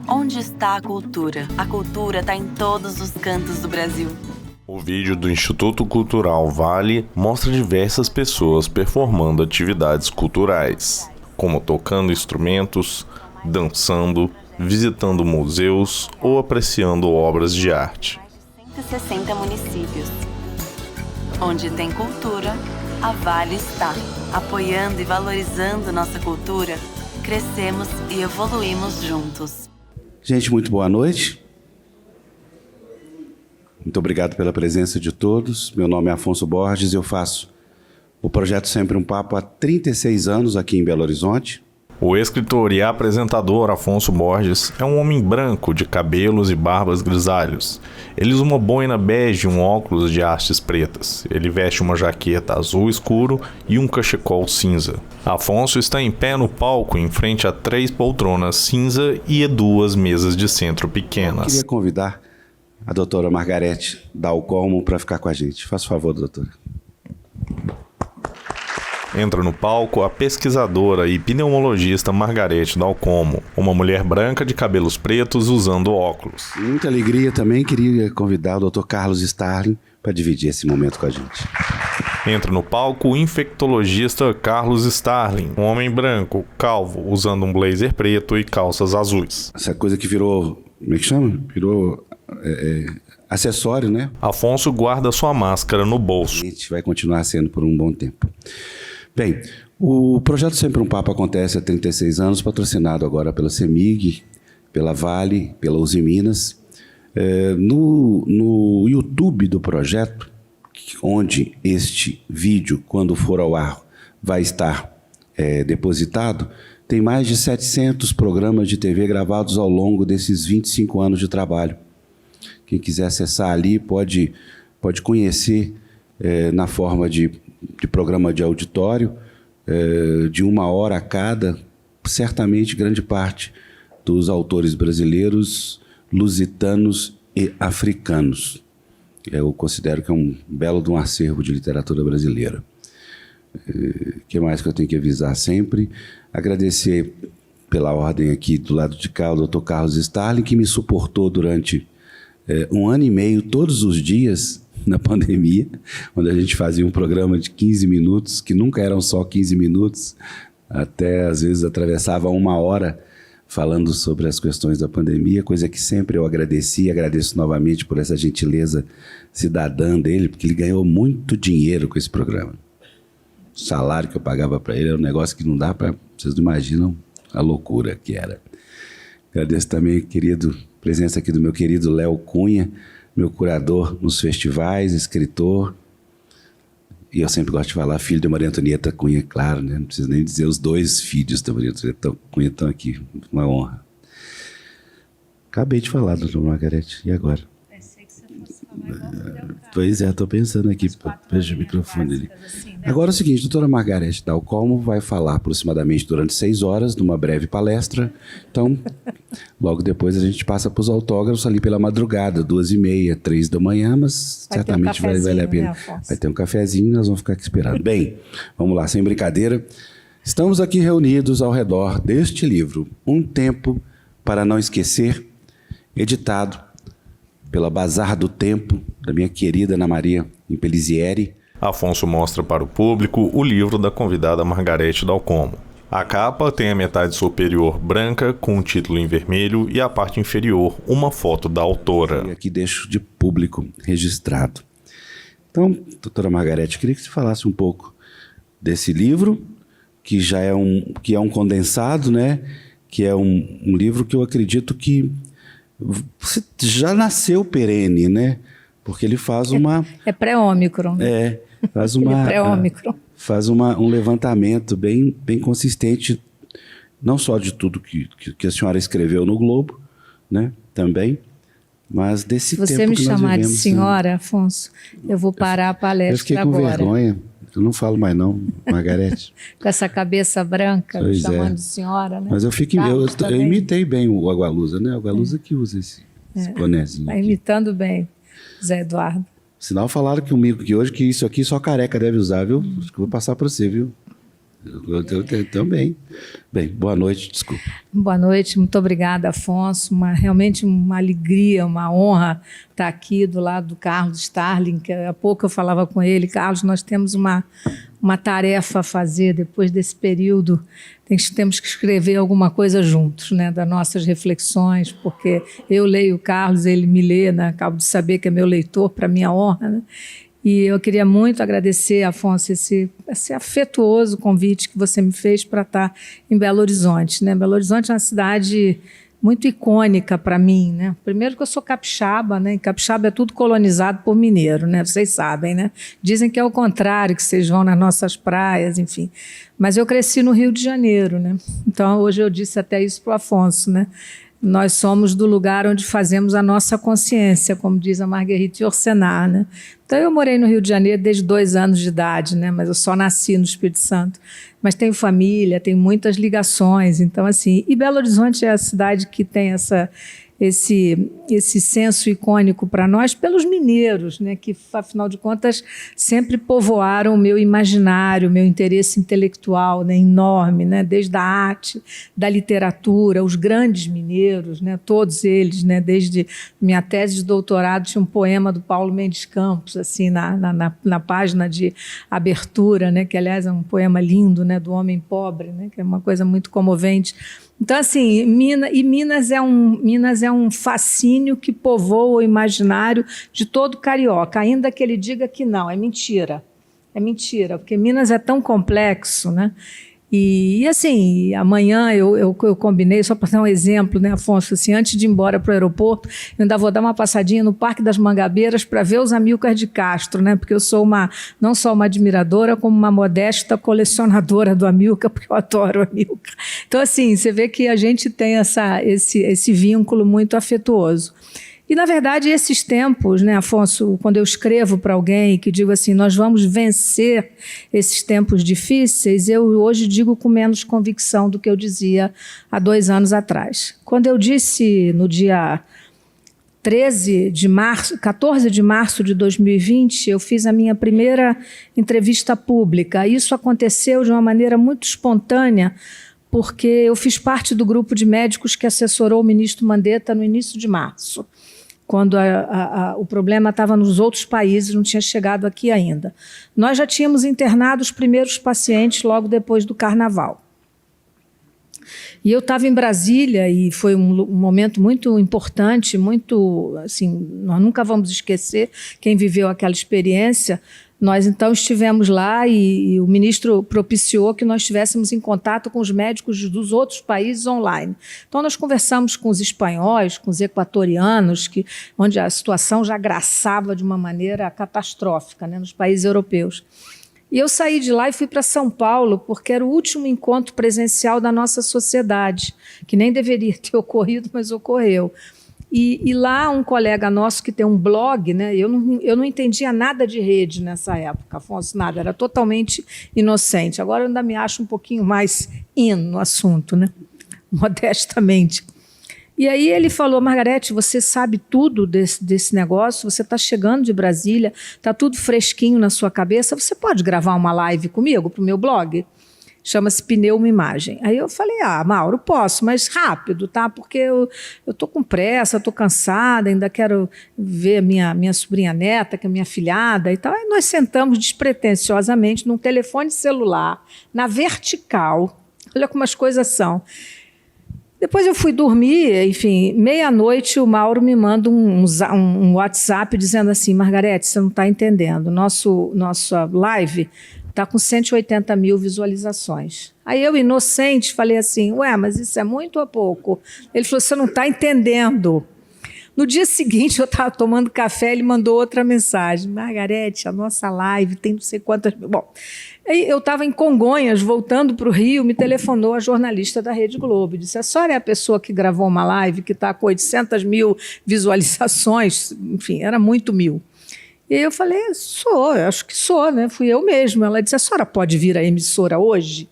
Onde está a cultura? A cultura está em todos os cantos do Brasil. O vídeo do Instituto Cultural Vale mostra diversas pessoas performando atividades culturais, como tocando instrumentos, dançando, visitando museus ou apreciando obras de arte. 160 municípios. Onde tem cultura, a Vale está. Apoiando e valorizando nossa cultura, crescemos e evoluímos juntos. Gente, muito boa noite. Muito obrigado pela presença de todos. Meu nome é Afonso Borges e eu faço o projeto Sempre um Papo há 36 anos aqui em Belo Horizonte. O escritor e apresentador Afonso Borges é um homem branco de cabelos e barbas grisalhos. Ele usa uma boina bege e um óculos de hastes pretas. Ele veste uma jaqueta azul escuro e um cachecol cinza. Afonso está em pé no palco em frente a 3 poltronas cinza e 2 mesas de centro pequenas. Eu queria convidar a doutora Margarete Dalcomo para ficar com a gente. Faça o favor, doutora. Entra no palco a pesquisadora e pneumologista Margarete Dalcomo, uma mulher branca de cabelos pretos usando óculos. Muita alegria também, queria convidar o Dr. Carlos Starling para dividir esse momento com a gente. Entra no palco o infectologista Carlos Starling, um homem branco, calvo, usando um blazer preto e calças azuis. Essa coisa que virou, como é que chama? Virou acessório, né? Afonso guarda sua máscara no bolso. A gente vai continuar sendo por um bom tempo. Bem, o projeto Sempre um Papo acontece há 36 anos, patrocinado agora pela CEMIG, pela Vale, pela Uzi Minas. No YouTube do projeto, onde este vídeo, quando for ao ar, vai estar depositado, tem mais de 700 programas de TV gravados ao longo desses 25 anos de trabalho. Quem quiser acessar ali pode conhecer na forma de programa de auditório, de 1 hora a cada, certamente grande parte dos autores brasileiros, lusitanos e africanos. Eu considero que é um belo de um acervo de literatura brasileira. O que mais que eu tenho que avisar sempre? Agradecer pela ordem aqui do lado de cá, o Dr. Carlos Starling, que me suportou durante 1 ano e meio, todos os dias, na pandemia, onde a gente fazia um programa de 15 minutos, que nunca eram só 15 minutos, até às vezes atravessava 1 hora falando sobre as questões da pandemia, coisa que sempre eu agradeço novamente por essa gentileza cidadã dele, porque ele ganhou muito dinheiro com esse programa. O salário que eu pagava para ele era um negócio que não dá para... Vocês não imaginam a loucura que era. Agradeço também a presença aqui do meu querido Léo Cunha, meu curador nos festivais, escritor, e eu sempre gosto de falar filho de Maria Antonieta Cunha, claro, né? Não preciso nem dizer os 2 filhos da Maria Antonieta Cunha estão aqui, uma honra. Acabei de falar, doutora Margarete, e agora? Pensei que você fosse falar. Pois é, estou pensando aqui, veja o microfone ali. Agora é o seguinte, doutora Margarete Dalcomo vai falar aproximadamente durante 6 horas, numa breve palestra. Então, logo depois a gente passa para os autógrafos ali pela madrugada, 2h30, 3 da manhã, mas vai certamente vale a pena. Vai ter um cafezinho e nós vamos ficar aqui esperando. Bem, vamos lá, sem brincadeira. Estamos aqui reunidos ao redor deste livro, Um Tempo para Não Esquecer, editado pela Bazar do Tempo, da minha querida Ana Maria Impellizieri. Afonso mostra para o público o livro da convidada Margarete Dalcomo. A capa tem a metade superior branca com o título em vermelho e a parte inferior uma foto da autora. E aqui deixo de público registrado. Então, doutora Margarete, queria que você falasse um pouco desse livro, que já é um condensado, né? Que é um livro que eu acredito que já nasceu perene, né? Porque ele faz uma... É pré-ômicron. Faz uma... Ele é pré-ômicron. Faz um levantamento bem consistente, não só de tudo que a senhora escreveu no Globo, né? Também, mas desse tempo que nós vivemos. Se você me chamar de senhora, Afonso, eu vou parar a palestra agora. Eu fiquei com vergonha. Eu não falo mais não, Margarete. Com essa cabeça branca, me chamando de senhora, né? Mas eu imitei bem o Agualusa, né? O Agualusa que usa esse bonezinho. Está imitando bem, Zé Eduardo. Sinal falaram comigo que hoje que isso aqui só careca deve usar, viu? Acho que eu vou passar para você, viu? Eu também. Bem, boa noite, desculpa. Boa noite, muito obrigada, Afonso. Realmente uma alegria, uma honra estar aqui do lado do Carlos Starling, que há pouco eu falava com ele. Carlos, nós temos uma tarefa a fazer depois desse período. Temos que escrever alguma coisa juntos, né, das nossas reflexões, porque eu leio o Carlos, ele me lê, né, acabo de saber que é meu leitor, para minha honra, né? E eu queria muito agradecer, Afonso, esse afetuoso convite que você me fez para estar em Belo Horizonte, né? Belo Horizonte é uma cidade muito icônica para mim, né? Primeiro que eu sou capixaba, né? E capixaba é tudo colonizado por mineiro, né? Vocês sabem, né? Dizem que é o contrário, que vocês vão nas nossas praias, enfim. Mas eu cresci no Rio de Janeiro, né? Então hoje eu disse até isso para o Afonso, né? Nós somos do lugar onde fazemos a nossa consciência, como diz a Marguerite Yourcenar, né? Então, eu morei no Rio de Janeiro desde 2 anos de idade, né? Mas eu só nasci no Espírito Santo. Mas tenho família, tenho muitas ligações. Então, assim, e Belo Horizonte é a cidade que tem esse senso icônico para nós pelos mineiros, né, que, afinal de contas, sempre povoaram o meu imaginário, o meu interesse intelectual, né, enorme, né, desde a arte, da literatura, os grandes mineiros, né, todos eles, né, desde minha tese de doutorado tinha um poema do Paulo Mendes Campos, assim, na página de abertura, né, que, aliás, é um poema lindo, né, do homem pobre, né, que é uma coisa muito comovente. Então, assim, Minas é um fascínio que povoa o imaginário de todo carioca, ainda que ele diga que não, é mentira. É mentira, porque Minas é tão complexo, né? E assim, amanhã eu combinei, só para dar um exemplo, né, Afonso, assim, antes de ir embora para o aeroporto, eu ainda vou dar uma passadinha no Parque das Mangabeiras para ver os Amílcar de Castro, né, porque eu sou não só uma admiradora, como uma modesta colecionadora do Amílcar, porque eu adoro o Amílcar. Então, assim, você vê que a gente tem esse vínculo muito afetuoso. E, na verdade, esses tempos, né, Afonso, quando eu escrevo para alguém que digo assim, nós vamos vencer esses tempos difíceis, eu hoje digo com menos convicção do que eu dizia há 2 anos atrás. Quando eu disse no dia 14 de março de 2020, eu fiz a minha primeira entrevista pública. Isso aconteceu de uma maneira muito espontânea, porque eu fiz parte do grupo de médicos que assessorou o ministro Mandetta no início de março, quando o problema estava nos outros países, não tinha chegado aqui ainda. Nós já tínhamos internado os primeiros pacientes logo depois do Carnaval. E eu estava em Brasília e foi um momento muito importante, muito, assim, nós nunca vamos esquecer quem viveu aquela experiência. Nós, então, estivemos lá e o ministro propiciou que nós estivéssemos em contato com os médicos dos outros países online. Então, nós conversamos com os espanhóis, com os equatorianos, onde a situação já graçava de uma maneira catastrófica, né, nos países europeus. E eu saí de lá e fui para São Paulo, porque era o último encontro presencial da nossa sociedade, que nem deveria ter ocorrido, mas ocorreu. E lá um colega nosso que tem um blog, né, eu não entendia nada de rede nessa época, Afonso, nada, era totalmente inocente. Agora eu ainda me acho um pouquinho mais no assunto, né, modestamente. E aí ele falou, Margarete, você sabe tudo desse negócio, você está chegando de Brasília, está tudo fresquinho na sua cabeça, você pode gravar uma live comigo para o meu blog? Chama-se Pneu Uma Imagem. Aí eu falei, Mauro, posso, mas rápido, tá? Porque eu estou com pressa, estou cansada, ainda quero ver minha sobrinha neta, que é minha filhada e tal. Aí nós sentamos despretensiosamente num telefone celular, na vertical. Olha como as coisas são. Depois eu fui dormir, enfim, meia-noite o Mauro me manda um WhatsApp dizendo assim, Margarete, você não está entendendo, nossa live está com 180 mil visualizações. Aí eu, inocente, falei assim, mas isso é muito ou pouco? Ele falou, você não está entendendo. No dia seguinte, eu estava tomando café, ele mandou outra mensagem. Margarete, a nossa live tem não sei quantas mil. Bom, aí eu estava em Congonhas, voltando para o Rio, me telefonou a jornalista da Rede Globo. Disse, a senhora é a pessoa que gravou uma live que está com 800 mil visualizações? Enfim, era muito mil. E aí eu falei, eu acho que sou, né? Fui eu mesma. Ela disse, a senhora pode vir à emissora hoje?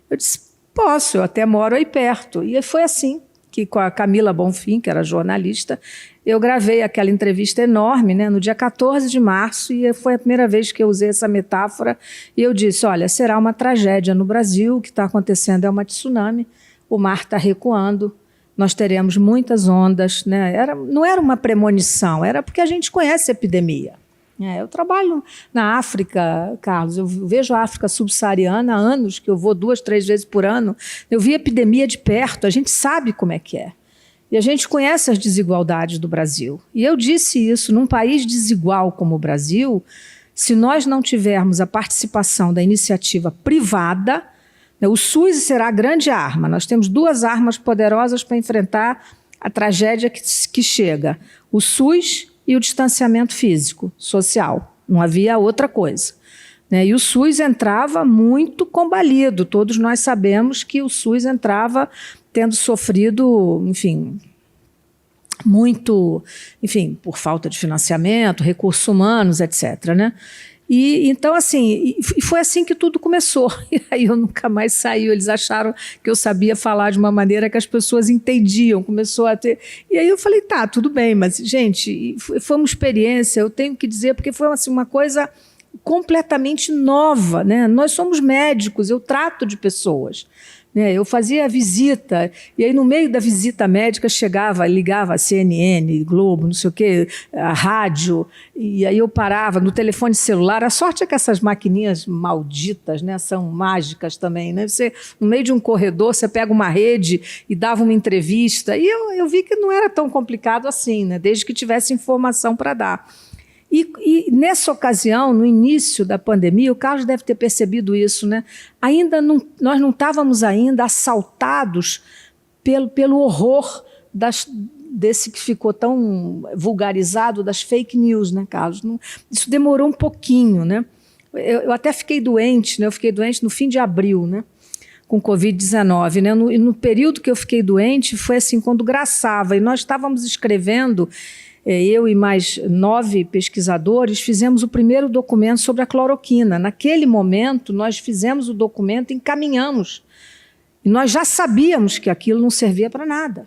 Eu disse, posso, eu até moro aí perto. E foi assim. que com a Camila Bonfim, que era jornalista, eu gravei aquela entrevista enorme, né, no dia 14 de março, e foi a primeira vez que eu usei essa metáfora, e eu disse, olha, será uma tragédia no Brasil, o que está acontecendo é uma tsunami, o mar está recuando, nós teremos muitas ondas, né? Não era uma premonição, era porque a gente conhece a epidemia. Eu trabalho na África, Carlos, eu vejo a África subsaariana há anos, que eu vou 2, 3 vezes por ano, eu vi a epidemia de perto, a gente sabe como é que é. E a gente conhece as desigualdades do Brasil. E eu disse isso, num país desigual como o Brasil, se nós não tivermos a participação da iniciativa privada, o SUS será a grande arma. Nós temos 2 armas poderosas para enfrentar a tragédia que chega. O SUS e o distanciamento físico, social. Não havia outra coisa. E o SUS entrava muito combalido. Todos nós sabemos que o SUS entrava tendo sofrido, enfim, muito, enfim, por falta de financiamento, recursos humanos, etc., né? E então, assim, foi assim que tudo começou. E aí eu nunca mais saí. Eles acharam que eu sabia falar de uma maneira que as pessoas entendiam. Começou a ter... E aí eu falei, tá, tudo bem, mas, gente, foi uma experiência, eu tenho que dizer, porque foi assim, uma coisa completamente nova, né? Nós somos médicos, eu trato de pessoas. Eu fazia a visita, e aí no meio da visita médica chegava, ligava a CNN, Globo, não sei o quê, a rádio, e aí eu parava no telefone celular. A sorte é que essas maquininhas malditas, né, são mágicas também. Né? Você, no meio de um corredor, você pega uma rede e dava uma entrevista, e eu vi que não era tão complicado assim, né, desde que tivesse informação para dar. E nessa ocasião, no início da pandemia, o Carlos deve ter percebido isso, né? Nós não estávamos ainda assaltados pelo horror desse que ficou tão vulgarizado das fake news, né, Carlos? Isso demorou um pouquinho, né? Eu até fiquei doente, né? Eu fiquei doente no fim de abril, né? Com Covid-19, né? E no período que eu fiquei doente foi assim, quando graçava, e nós estávamos escrevendo... Eu e mais 9 pesquisadores fizemos o primeiro documento sobre a cloroquina. Naquele momento, nós fizemos o documento e encaminhamos. E nós já sabíamos que aquilo não servia para nada.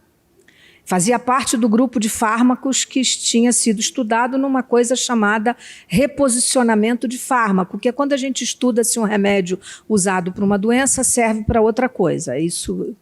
Fazia parte do grupo de fármacos que tinha sido estudado numa coisa chamada reposicionamento de fármaco, que é quando a gente estuda se um remédio usado para uma doença serve para outra coisa,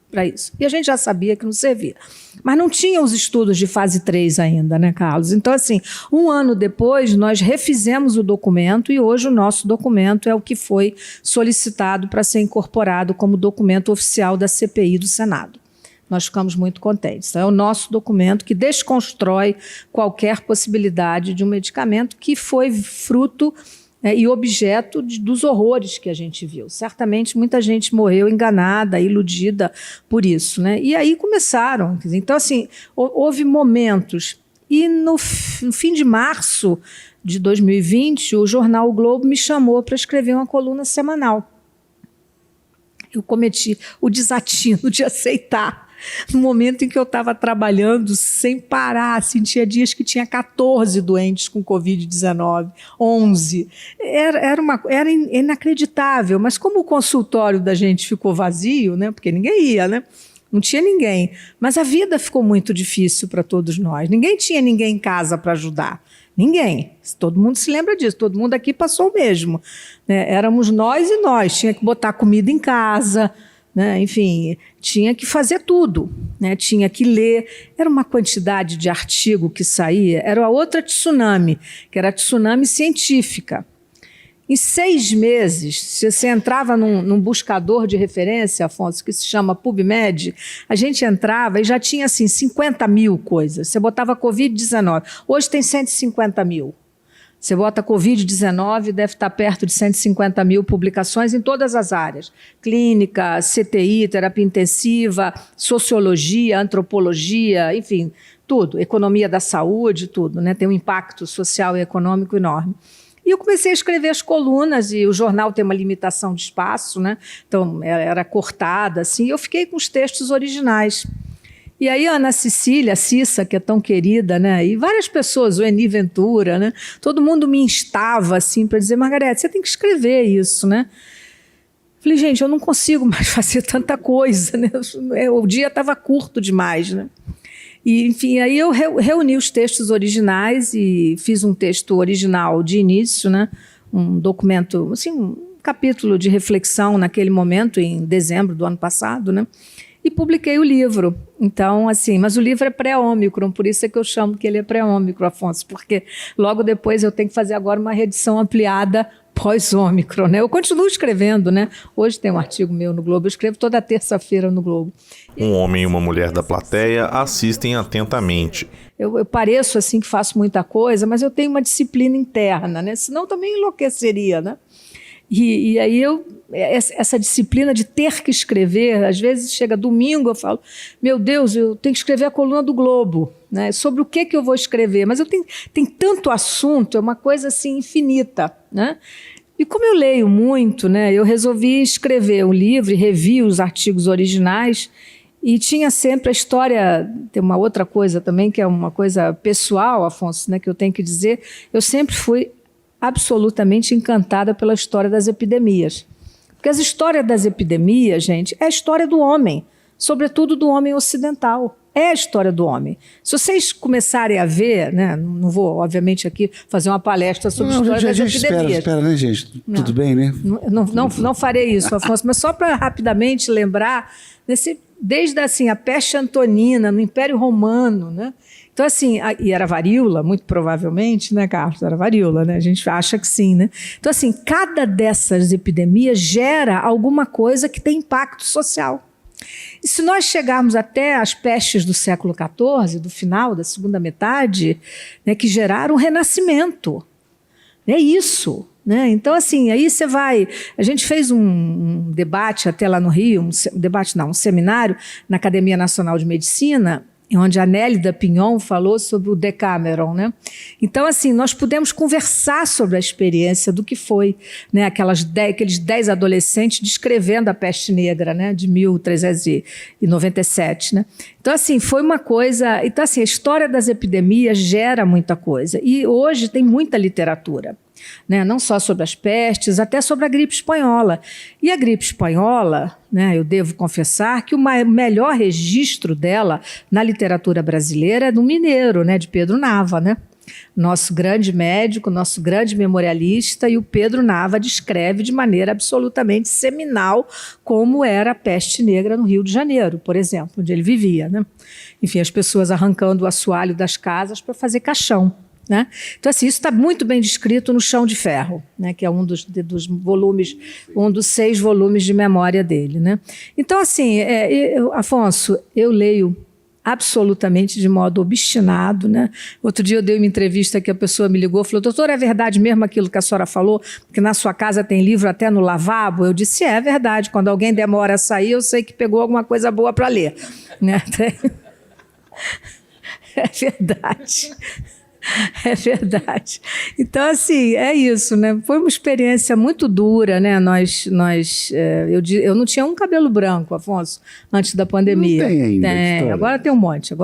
para isso. E a gente já sabia que não servia. Mas não tinha os estudos de fase 3 ainda, né, Carlos? Então, assim, 1 ano depois, nós refizemos o documento e hoje o nosso documento é o que foi solicitado para ser incorporado como documento oficial da CPI do Senado. Nós ficamos muito contentes. É o nosso documento que desconstrói qualquer possibilidade de um medicamento que foi fruto e objeto dos horrores que a gente viu. Certamente muita gente morreu enganada, iludida por isso. Né? E aí começaram. Então, assim, houve momentos. E no fim de março de 2020, o jornal o Globo me chamou para escrever uma coluna semanal. Eu cometi o desatino de aceitar. No momento em que eu estava trabalhando sem parar, assim, tinha dias que tinha 14 doentes com Covid-19, 11. Era inacreditável, mas como o consultório da gente ficou vazio, né, porque ninguém ia, né, não tinha ninguém, mas a vida ficou muito difícil para todos nós. Ninguém tinha ninguém em casa para ajudar. Ninguém. Todo mundo se lembra disso. Todo mundo aqui passou o mesmo. Éramos nós e nós. Tinha que botar comida em casa, né? Enfim, tinha que fazer tudo, né? Tinha que ler. Era uma quantidade de artigo que saía. Era a outra tsunami, que era a tsunami científica. Em 6 meses, se você entrava num buscador de referência, Afonso, que se chama PubMed, a gente entrava e já tinha assim, 50 mil coisas. Você botava Covid-19. Hoje tem 150 mil. Você bota Covid-19, deve estar perto de 150 mil publicações em todas as áreas. Clínica, CTI, terapia intensiva, sociologia, antropologia, enfim, tudo. Economia da saúde, tudo, né? Tem um impacto social e econômico enorme. E eu comecei a escrever as colunas, e o jornal tem uma limitação de espaço, né? Então era cortada, assim, e eu fiquei com os textos originais. E aí a Ana Cecília, a Cissa, que é tão querida, né? E várias pessoas, o Eni Ventura, né? Todo mundo me instava assim, para dizer, Margarete, você tem que escrever isso, né? Falei, gente, eu não consigo mais fazer tanta coisa, né? O dia estava curto demais, né? E, enfim, aí eu reuni os textos originais e fiz um texto original de início, né? Um documento, assim, um capítulo de reflexão naquele momento, em dezembro do ano passado, né? E publiquei o livro. Então, assim, mas o livro é pré-ômicron, por isso é que eu chamo que ele é pré-ômicron, Afonso, porque logo depois eu tenho que fazer agora uma reedição ampliada pós-ômicron, né? Eu continuo escrevendo, né? Hoje tem um artigo meu no Globo, eu escrevo toda terça-feira no Globo. Um homem e uma mulher da plateia assistem atentamente. Eu pareço assim que faço muita coisa, mas eu tenho uma disciplina interna, né? Senão também enlouqueceria, né? E aí essa disciplina de ter que escrever, às vezes chega domingo, eu falo, meu Deus, eu tenho que escrever a coluna do Globo, né? Sobre o que eu vou escrever, mas tem tanto assunto, é uma coisa assim infinita, né? E como eu leio muito, né, eu resolvi escrever um livro e revi os artigos originais e tinha sempre a história. Tem uma outra coisa também, que é uma coisa pessoal, Afonso, né, que eu tenho que dizer, eu sempre fui absolutamente encantada pela história das epidemias. Porque a história das epidemias, gente, é a história do homem, sobretudo do homem ocidental. É a história do homem. Se vocês começarem a ver, né, não vou, obviamente, aqui fazer uma palestra sobre a história das epidemias. Espera, né, gente? Tudo bem, né? Não farei isso, Afonso, mas só para rapidamente lembrar, desde assim, a peste antonina, no Império Romano, né? Então, assim, e era varíola, muito provavelmente, né, Carlos? Era varíola, né? A gente acha que sim, né? Então, assim, cada dessas epidemias gera alguma coisa que tem impacto social. E se nós chegarmos até as pestes do século XIV, do final da segunda metade, né, que geraram o Renascimento. É isso. Né? Então, assim, aí você vai... A gente fez um debate até lá no Rio, um seminário na Academia Nacional de Medicina, onde a Nélida Pinhon falou sobre o Decameron, né? Então, assim, nós pudemos conversar sobre a experiência do que foi, né, aqueles 10 adolescentes descrevendo a peste negra, né, de 1397, né? Então, assim, foi uma coisa... Então, assim, a história das epidemias gera muita coisa. E hoje tem muita literatura, né, não só sobre as pestes, até sobre a gripe espanhola. E a gripe espanhola, né, eu devo confessar que o melhor registro dela na literatura brasileira é do Mineiro, né, de Pedro Nava, né? Nosso grande médico, nosso grande memorialista, e o Pedro Nava descreve de maneira absolutamente seminal como era a peste negra no Rio de Janeiro, por exemplo, onde ele vivia, né? Enfim, as pessoas arrancando o assoalho das casas para fazer caixão. Né? Então, assim, isso está muito bem descrito no Chão de Ferro, né? Que é um dos volumes, um dos 6 volumes de memória dele. Né? Então, assim, Afonso, eu leio absolutamente de modo obstinado. Né? Outro dia eu dei uma entrevista que a pessoa me ligou e falou, doutora, é verdade mesmo aquilo que a senhora falou, que na sua casa tem livro até no lavabo? Eu disse, é verdade, quando alguém demora a sair, eu sei que pegou alguma coisa boa para ler. Né? É verdade. É verdade. Então, assim, é isso, né? Foi uma experiência muito dura, né? Eu não tinha um cabelo branco, Afonso, antes da pandemia. Não tem ainda. Agora tem um monte.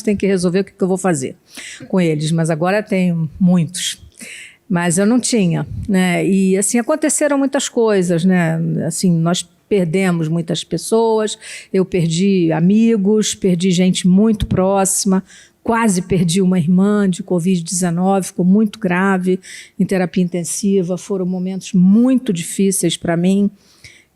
Tem que resolver o que eu vou fazer com eles, mas agora tenho muitos. Mas eu não tinha, né? E, assim, aconteceram muitas coisas, né? Assim, nós perdemos muitas pessoas, eu perdi amigos, perdi gente muito próxima, quase perdi uma irmã de Covid-19, ficou muito grave, em terapia intensiva. Foram momentos muito difíceis para mim.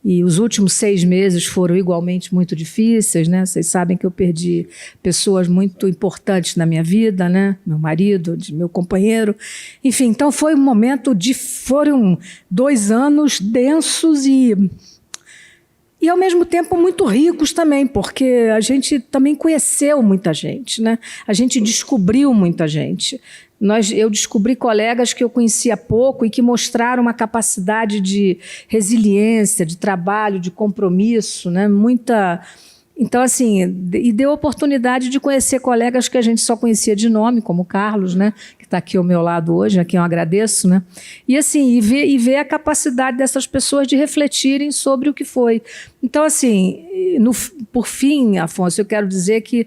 E os últimos 6 meses foram igualmente muito difíceis, né? Vocês sabem que eu perdi pessoas muito importantes na minha vida, né? Meu marido, meu companheiro. Enfim, então foi um momento foram 2 anos densos e, ao mesmo tempo, muito ricos também, porque a gente também conheceu muita gente, né? A gente descobriu muita gente. Eu descobri colegas que eu conhecia pouco e que mostraram uma capacidade de resiliência, de trabalho, de compromisso, né? Então, assim, e deu oportunidade de conhecer colegas que a gente só conhecia de nome, como o Carlos, né, que está aqui ao meu lado hoje, a quem eu agradeço, né? E, assim, ver a capacidade dessas pessoas de refletirem sobre o que foi. Então, assim, por fim, Afonso, eu quero dizer que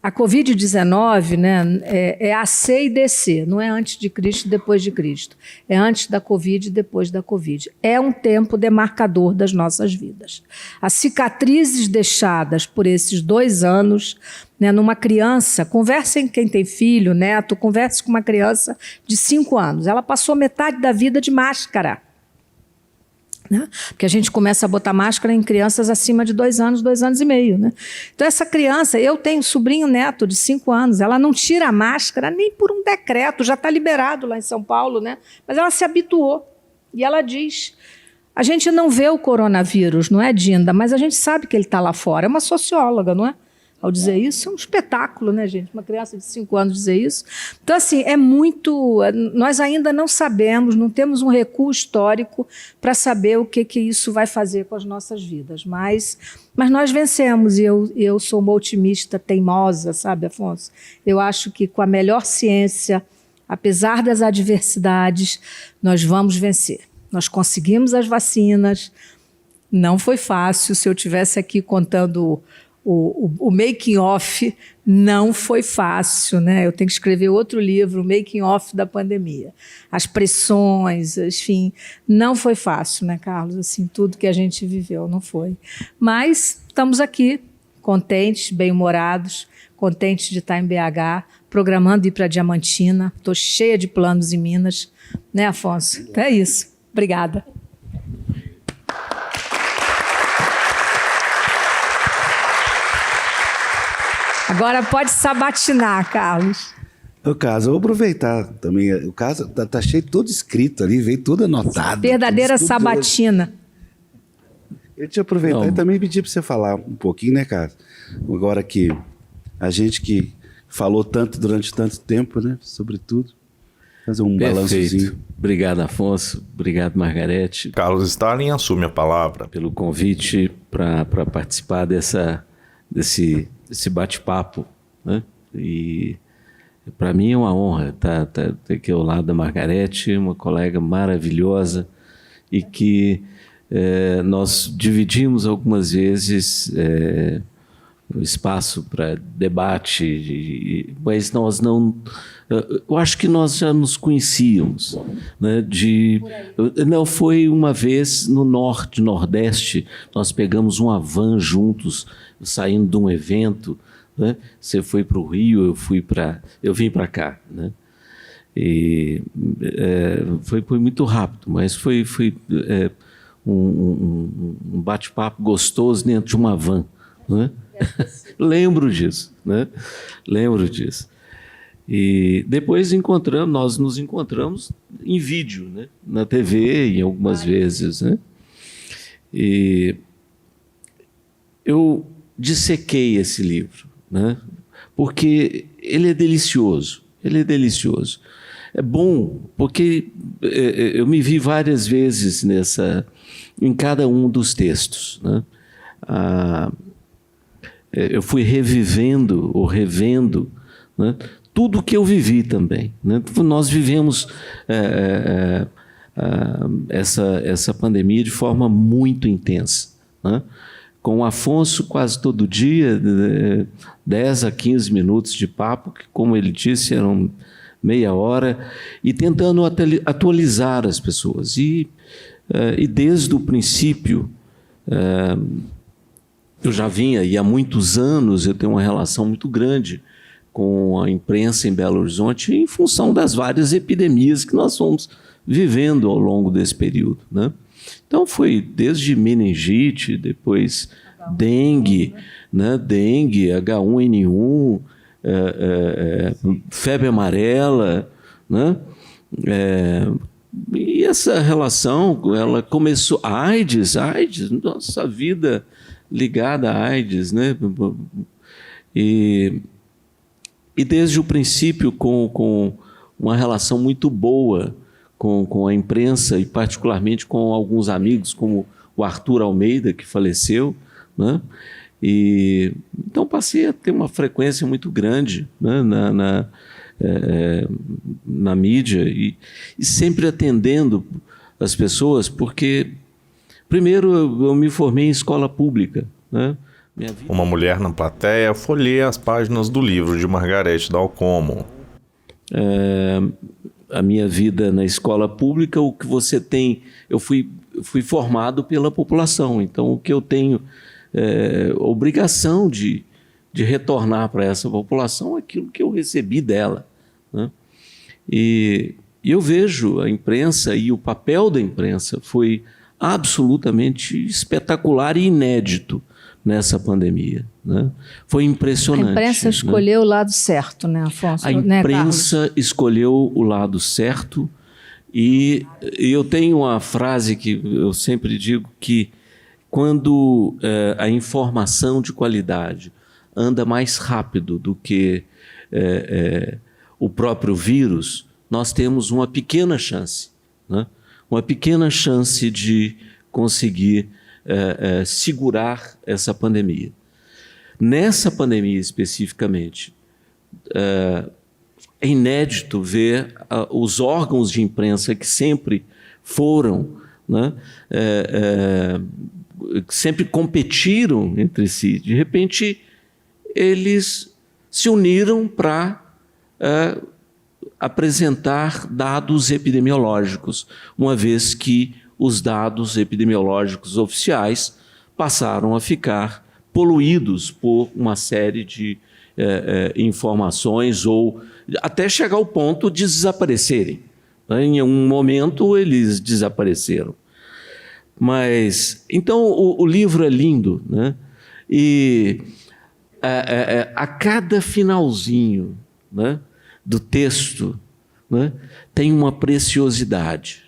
A Covid-19, né, é AC e DC, não é antes de Cristo e depois de Cristo. É antes da Covid e depois da Covid. É um tempo demarcador das nossas vidas. As cicatrizes deixadas por esses 2 anos, né, numa criança, conversem quem tem filho, neto, converse com uma criança de 5 anos. Ela passou metade da vida de máscara. Né? Porque a gente começa a botar máscara em crianças acima de 2 anos, 2 anos e meio. Né? Então, essa criança, eu tenho um sobrinho neto de 5 anos, ela não tira a máscara nem por um decreto, já está liberado lá em São Paulo, né? Mas ela se habituou. E ela diz: a gente não vê o coronavírus, não é, Dinda? Mas a gente sabe que ele está lá fora. É uma socióloga, não é? Ao dizer isso, é um espetáculo, né, gente? Uma criança de 5 anos dizer isso. Então, assim, é muito... Nós ainda não sabemos, não temos um recuo histórico para saber o que isso vai fazer com as nossas vidas. Mas nós vencemos, e eu sou uma otimista teimosa, sabe, Afonso? Eu acho que com a melhor ciência, apesar das adversidades, nós vamos vencer. Nós conseguimos as vacinas, não foi fácil. Se eu estivesse aqui contando... O making off não foi fácil, né? Eu tenho que escrever outro livro, o making off da pandemia. As pressões, enfim, não foi fácil, né, Carlos? Assim, tudo que a gente viveu não foi. Mas estamos aqui, contentes, bem-humorados, contentes de estar em BH, programando ir para Diamantina. Estou cheia de planos em Minas, né, Afonso? Então é isso. Obrigada. Agora pode sabatinar, Carlos. O caso, eu vou aproveitar também. O caso tá cheio, todo escrito ali, veio tudo anotado. Verdadeira sabatina. Eu te aproveitar e também pedir para você falar um pouquinho, né, cara? Agora que a gente que falou tanto durante tanto tempo, né, sobre tudo, fazer um balançozinho. Obrigado, Afonso. Obrigado, Margarete. Carlos Stalin assume a palavra. Pelo convite para participar desse bate-papo, né? E para mim é uma honra estar aqui ao lado da Margarete, uma colega maravilhosa, e que nós dividimos algumas vezes o espaço para debate, mas nós não... Eu acho que nós já nos conhecíamos, né? Não, foi uma vez no Nordeste, nós pegamos uma van juntos, saindo de um evento, né? Você foi para o Rio, eu vim para cá, né? E foi muito rápido, mas foi um bate-papo gostoso dentro de uma van, né? Lembro disso, né? Lembro disso. E depois nós nos encontramos em vídeo, né? Na TV, em algumas vezes, né? E eu dissequei esse livro, né? Porque ele é delicioso, É bom porque eu me vi várias vezes em cada um dos textos, né? Eu fui revivendo ou revendo, né, tudo que eu vivi também, né? Nós vivemos essa pandemia de forma muito intensa, né? Com o Afonso quase todo dia, 10 a 15 minutos de papo, que, como ele disse, eram meia hora, e tentando atualizar as pessoas. E desde o princípio, eu já vinha, e há muitos anos eu tenho uma relação muito grande com a imprensa em Belo Horizonte, em função das várias epidemias que nós fomos vivendo ao longo desse período, né? Então foi desde meningite, depois dengue, né? Dengue, H1N1, febre amarela, né? E essa relação, ela começou... AIDS, nossa vida ligada à AIDS, né? E desde o princípio com uma relação muito boa com a imprensa e particularmente com alguns amigos, como o Arthur Almeida, que faleceu, né? E então passei a ter uma frequência muito grande, né, na mídia e sempre atendendo as pessoas, porque primeiro eu me formei em escola pública, né? Minha vida... Uma mulher na plateia folheia as páginas do livro de Margarete Dal Como. A minha vida na escola pública, o que você tem... Eu fui formado pela população, então o que eu tenho obrigação de retornar para essa população é aquilo que eu recebi dela, né? E eu vejo a imprensa, e o papel da imprensa foi absolutamente espetacular e inédito nessa pandemia, né? Foi impressionante. A imprensa escolheu o lado certo, né, Afonso? A imprensa escolheu o lado certo, e eu tenho uma frase que eu sempre digo, que quando a informação de qualidade anda mais rápido do que o próprio vírus, nós temos uma pequena chance, né? Uma pequena chance de conseguir segurar essa pandemia. Nessa pandemia especificamente, é inédito ver os órgãos de imprensa que sempre foram, né, sempre competiram entre si. De repente, eles se uniram para apresentar dados epidemiológicos, uma vez que os dados epidemiológicos oficiais passaram a ficar poluídos por uma série de informações, ou até chegar ao ponto de desaparecerem, né? Em um momento eles desapareceram. Mas então o livro é lindo, né? E a cada finalzinho, né, do texto, né, tem uma preciosidade.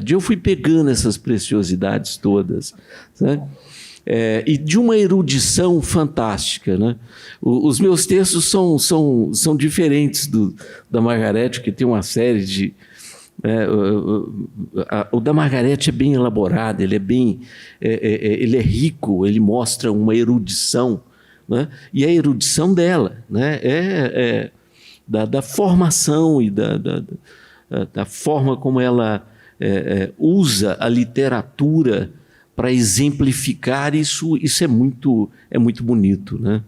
Eu fui pegando essas preciosidades todas, né? E de uma erudição fantástica, né? Os meus textos são diferentes da Margarete, que tem uma série de... o da Margarete é bem elaborado, ele é rico, ele mostra uma erudição, né? E a erudição dela, né, da formação e da forma como ela usa a literatura para exemplificar isso é muito bonito, né?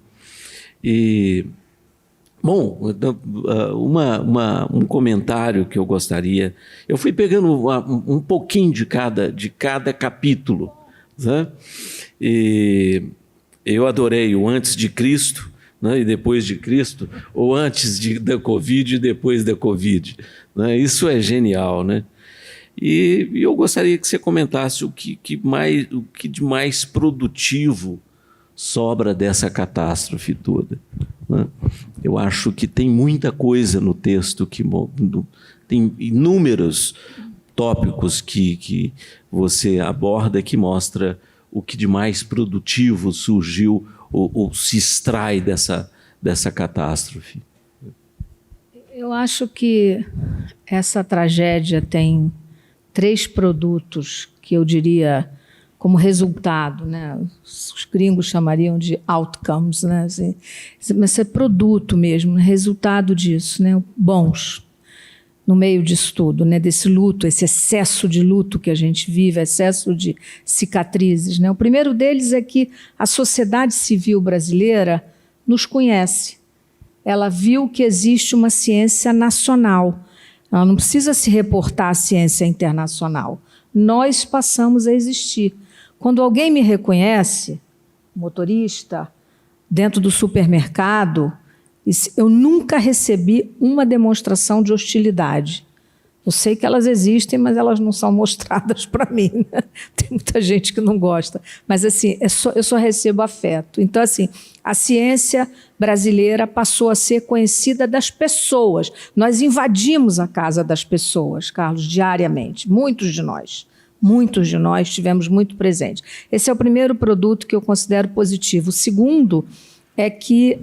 E, bom, um comentário que eu gostaria... Eu fui pegando um pouquinho de cada capítulo, né? E eu adorei o Antes de Cristo, né, e Depois de Cristo, ou antes da Covid e depois da Covid, né? Isso é genial, né? E eu gostaria que você comentasse o que de mais produtivo sobra dessa catástrofe toda, né? Eu acho que tem muita coisa no texto, tem inúmeros tópicos que você aborda, que mostra o que de mais produtivo surgiu ou se extrai dessa catástrofe. Eu acho que essa tragédia tem 3 produtos que eu diria como resultado, né? Os gringos chamariam de outcomes, né? Assim, mas é produto mesmo, resultado disso, né? Bons no meio disso tudo, né? Desse luto, esse excesso de luto que a gente vive, excesso de cicatrizes, né? O primeiro deles é que a sociedade civil brasileira nos conhece. Ela viu que existe uma ciência nacional. Ela não precisa se reportar à ciência internacional. Nós passamos a existir. Quando alguém me reconhece, motorista, dentro do supermercado, eu nunca recebi uma demonstração de hostilidade. Eu sei que elas existem, mas elas não são mostradas para mim, né? Tem muita gente que não gosta. Mas, assim, eu só recebo afeto. Então, assim, a ciência brasileira passou a ser conhecida das pessoas. Nós invadimos a casa das pessoas, Carlos, diariamente. Muitos de nós estivemos muito presentes. Esse é o primeiro produto que eu considero positivo. O segundo é que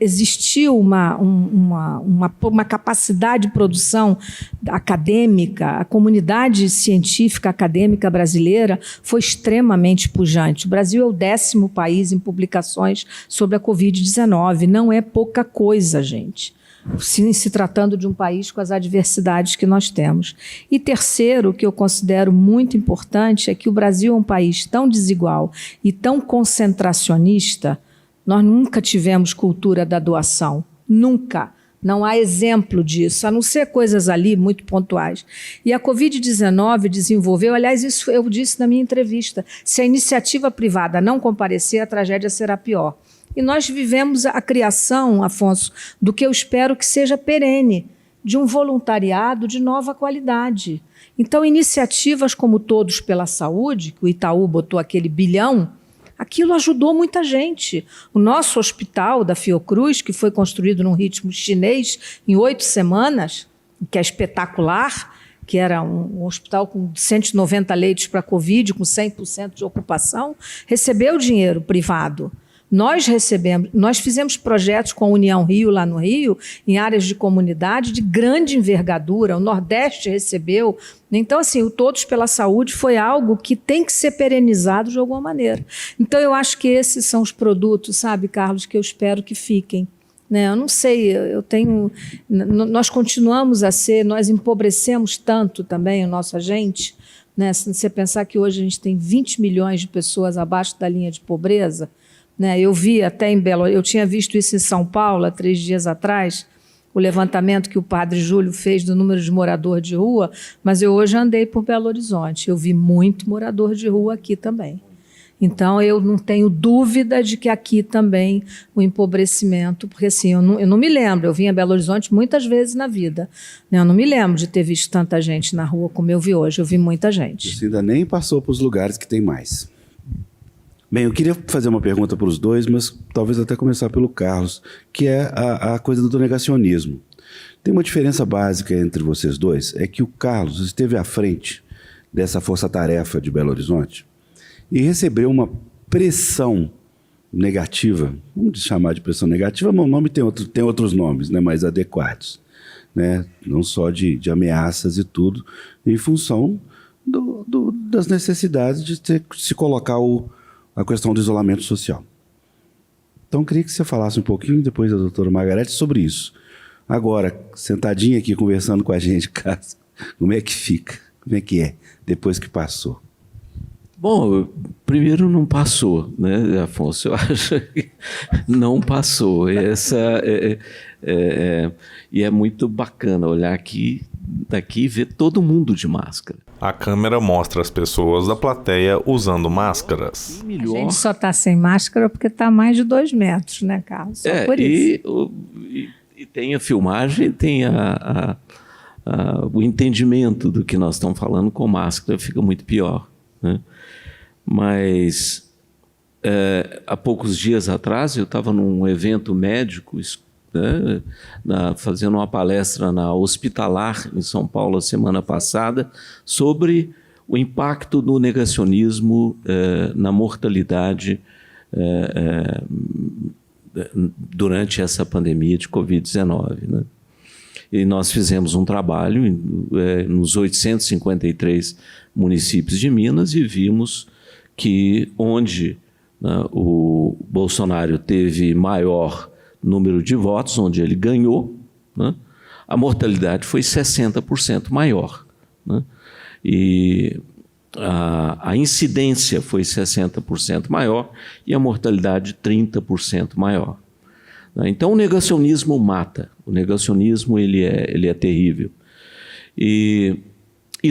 existiu uma capacidade de produção acadêmica, a comunidade científica acadêmica brasileira foi extremamente pujante. O Brasil é o 10º país em publicações sobre a Covid-19. Não é pouca coisa, gente, se tratando de um país com as adversidades que nós temos. E terceiro, o que eu considero muito importante, é que o Brasil é um país tão desigual e tão concentracionista. Nós nunca tivemos cultura da doação, nunca. Não há exemplo disso, a não ser coisas ali muito pontuais. E a Covid-19 desenvolveu, aliás, isso eu disse na minha entrevista, se a iniciativa privada não comparecer, a tragédia será pior. E nós vivemos a criação, Afonso, do que eu espero que seja perene, de um voluntariado de nova qualidade. Então, iniciativas como Todos pela Saúde, que o Itaú botou aquele bilhão, aquilo ajudou muita gente. O nosso hospital da Fiocruz, que foi construído num ritmo chinês em 8 semanas, que é espetacular, que era um hospital com 190 leitos para Covid, com 100% de ocupação, recebeu dinheiro privado. Nós fizemos projetos com a União Rio, lá no Rio, em áreas de comunidade de grande envergadura, o Nordeste recebeu. Então, assim, o Todos pela Saúde foi algo que tem que ser perenizado de alguma maneira. Então, eu acho que esses são os produtos, sabe, Carlos, que eu espero que fiquem. Né? Eu não sei, nós continuamos a ser, nós empobrecemos tanto também o nosso agente, né? Se você pensar que hoje a gente tem 20 milhões de pessoas abaixo da linha de pobreza, né? Eu vi até eu tinha visto isso em São Paulo há 3 dias atrás, o levantamento que o padre Júlio fez do número de morador de rua, mas eu hoje andei por Belo Horizonte, eu vi muito morador de rua aqui também. Então, eu não tenho dúvida de que aqui também o empobrecimento, porque assim, eu não me lembro, eu vim a Belo Horizonte muitas vezes na vida, né? Eu não me lembro de ter visto tanta gente na rua como eu vi hoje, eu vi muita gente. Você ainda nem passou para os lugares que tem mais. Bem, eu queria fazer uma pergunta para os dois, mas talvez até começar pelo Carlos, que é a coisa do negacionismo. Tem uma diferença básica entre vocês dois, é que o Carlos esteve à frente dessa força-tarefa de Belo Horizonte e recebeu uma pressão negativa, vamos chamar de pressão negativa, mas o nome tem outros nomes, né, mais adequados, né, não só de ameaças e tudo, em função das necessidades de se colocar a questão do isolamento social. Então, eu queria que você falasse um pouquinho, depois da doutora Margarete, sobre isso. Agora, sentadinha aqui conversando com a gente, Cássio, como é que fica? Como é que é, depois que passou? Bom, primeiro não passou, né, Afonso? Eu acho que não passou. E é muito bacana olhar daqui e ver todo mundo de máscara. A câmera mostra as pessoas da plateia usando máscaras. A gente só está sem máscara porque está a mais de 2 metros, né, Carlos? Só por isso. E tem a filmagem, tem o entendimento do que nós estamos falando com máscara, fica muito pior, né? Mas há poucos dias atrás eu estava num evento médico, né, fazendo uma palestra na Hospitalar, em São Paulo, a semana passada, sobre o impacto do negacionismo na mortalidade durante essa pandemia de Covid-19. Né? E nós fizemos um trabalho nos 853 municípios de Minas e vimos que onde, né, o Bolsonaro teve maior número de votos, onde ele ganhou, né, a mortalidade foi 60% maior. Né, e a incidência foi 60% maior e a mortalidade 30% maior. Né, então o negacionismo mata, o negacionismo ele é terrível. E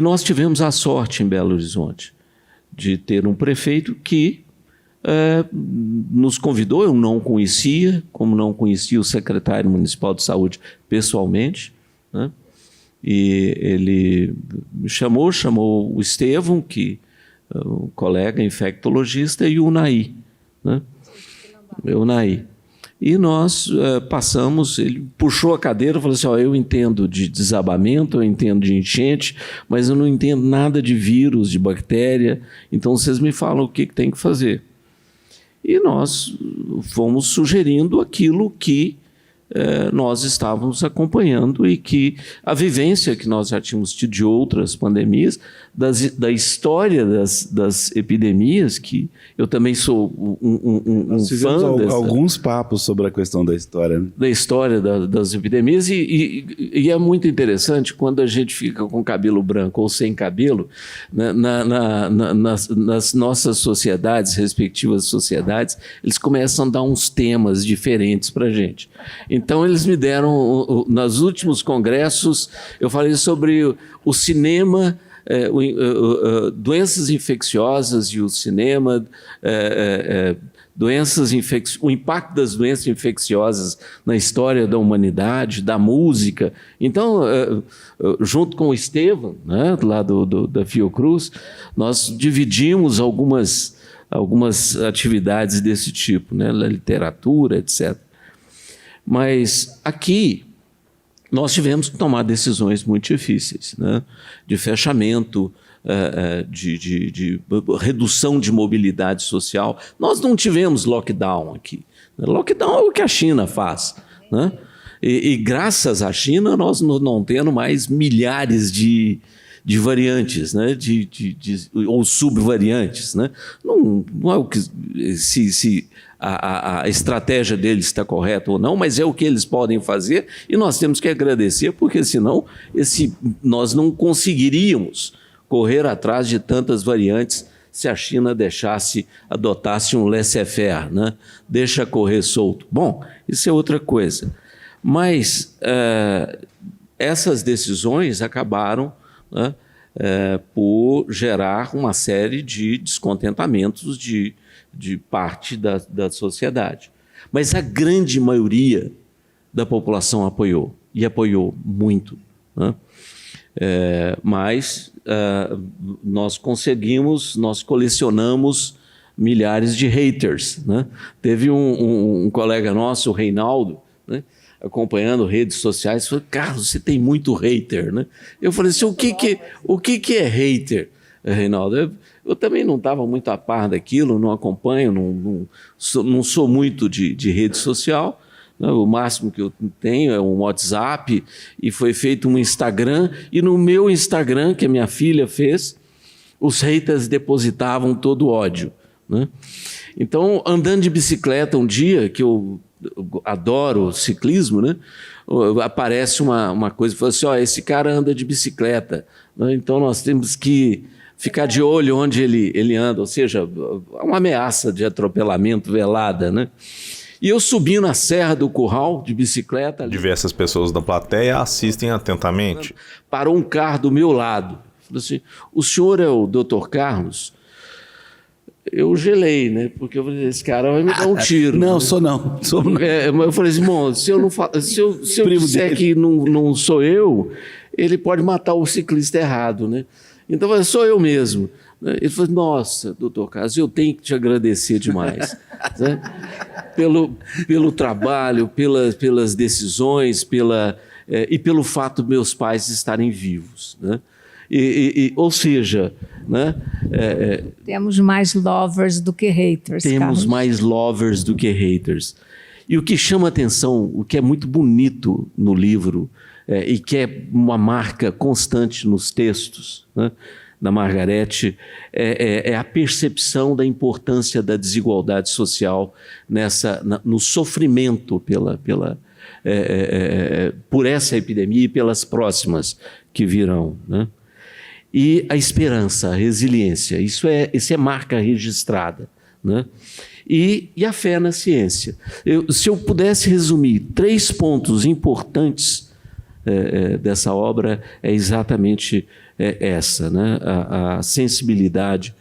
nós tivemos a sorte em Belo Horizonte de ter um prefeito que nos convidou, eu não conhecia, como não conhecia o secretário municipal de saúde pessoalmente, né? E ele me chamou o Estevão, que um colega infectologista, e o Naí, né? O Naí. E nós passamos, ele puxou a cadeira e falou assim, eu entendo de desabamento, eu entendo de enchente, mas eu não entendo nada de vírus, de bactéria, então vocês me falam o que tem que fazer. e nós fomos sugerindo aquilo que nós estávamos acompanhando e que a vivência que nós já tínhamos tido de outras pandemias, da história das epidemias, que eu também sou um fã alguns papos sobre a questão da história. Né? Da história das epidemias, e é muito interessante quando a gente fica com cabelo branco ou sem cabelo, né, nas nossas sociedades, respectivas sociedades, eles começam a dar uns temas diferentes para a gente. Então, eles me deram, nos últimos congressos, eu falei sobre o cinema, doenças infecciosas e o cinema, o impacto das doenças infecciosas na história da humanidade, da música. Então, junto com o Estevam, né, lá da Fiocruz, nós dividimos algumas atividades desse tipo, né, literatura, etc. Mas aqui nós tivemos que tomar decisões muito difíceis, né? De fechamento, de redução de mobilidade social. Nós não tivemos lockdown aqui. Lockdown é o que a China faz, né? E graças à China nós não temos mais milhares de variantes, né? Ou subvariantes, né? Não é o que se a estratégia deles está correta ou não, mas é o que eles podem fazer e nós temos que agradecer, porque senão nós não conseguiríamos correr atrás de tantas variantes se a China adotasse um laissez-faire, né? Deixa correr solto. Bom, isso é outra coisa. Mas essas decisões acabaram, né, por gerar uma série de descontentamentos de parte da sociedade. Mas a grande maioria da população apoiou, e apoiou muito, né? Mas nós colecionamos milhares de haters, né? Teve um colega nosso, o Reinaldo, né, acompanhando redes sociais, falou: Carlos, você tem muito hater, né? Eu falei assim: o que é hater, Reinaldo? Eu também não estava muito a par daquilo, não acompanho, não sou muito de rede social, né? O máximo que eu tenho é um WhatsApp, e foi feito um Instagram, e no meu Instagram, que a minha filha fez, os haters depositavam todo o ódio, né? Então, andando de bicicleta um dia, que eu adoro ciclismo, né? Aparece uma coisa e fala assim: esse cara anda de bicicleta, né? Então nós temos que ficar de olho onde ele anda, ou seja, uma ameaça de atropelamento velada, né? E eu subi na Serra do Curral de bicicleta. Diversas pessoas da plateia assistem atentamente. Parou um carro do meu lado. Falei assim: o senhor é o Dr. Carlos? Eu gelei, né? Porque eu falei: esse cara vai me dar um tiro. Não, né? sou não. Eu falei assim: bom, se eu disser que não sou eu, ele pode matar o ciclista errado, né? Então, eu falei: sou eu mesmo. Ele falou: nossa, doutor Carlos, eu tenho que te agradecer demais, né? Pelo trabalho, pelas decisões, e pelo fato de meus pais estarem vivos, né? Ou seja, né, temos mais lovers do que haters. Temos Carlos. mais lovers do que haters. E o que chama atenção, o que é muito bonito no livro, e que é uma marca constante nos textos, né, da Margarete, é a percepção da importância da desigualdade social no sofrimento por essa epidemia e pelas próximas que virão, né? E a esperança, a resiliência, isso é marca registrada, né? E a fé na ciência. Se eu pudesse resumir 3 pontos importantes dessa obra, é exatamente essa, né? A sensibilidade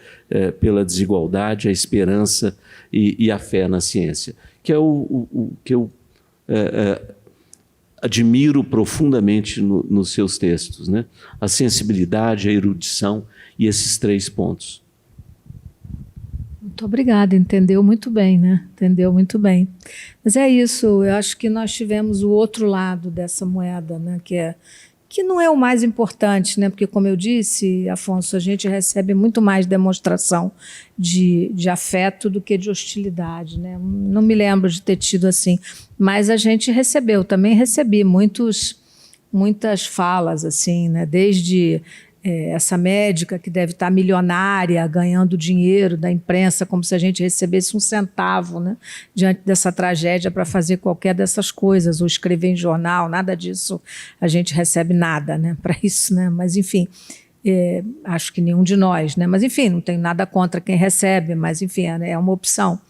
pela desigualdade, a esperança e a fé na ciência, que é o que eu admiro profundamente nos seus textos, né? A sensibilidade, a erudição e esses 3 pontos. Muito obrigada, entendeu muito bem, né? Entendeu muito bem. Mas é isso, eu acho que nós tivemos o outro lado dessa moeda, né? que não é o mais importante, né? Porque, como eu disse, Afonso, a gente recebe muito mais demonstração de afeto do que de hostilidade, né? Não me lembro de ter tido assim, mas a gente recebeu, também recebi muitas falas, assim, né? Desde essa médica que deve estar milionária, ganhando dinheiro da imprensa, como se a gente recebesse um centavo, né, diante dessa tragédia para fazer qualquer dessas coisas, ou escrever em jornal, nada disso, a gente recebe nada, né, para isso, né, mas enfim, acho que nenhum de nós, né, mas enfim, não tenho nada contra quem recebe, mas enfim, é uma opção.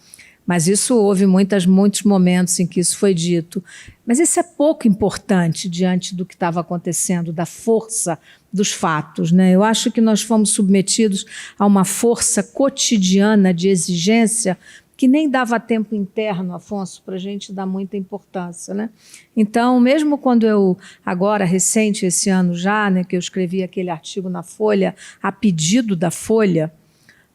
Mas isso houve muitos momentos em que isso foi dito. Mas isso é pouco importante diante do que estava acontecendo, da força dos fatos, né? Eu acho que nós fomos submetidos a uma força cotidiana de exigência que nem dava tempo interno, Afonso, para a gente dar muita importância, né? Então, mesmo quando eu, agora, recente, esse ano já, né, que eu escrevi aquele artigo na Folha, a pedido da Folha,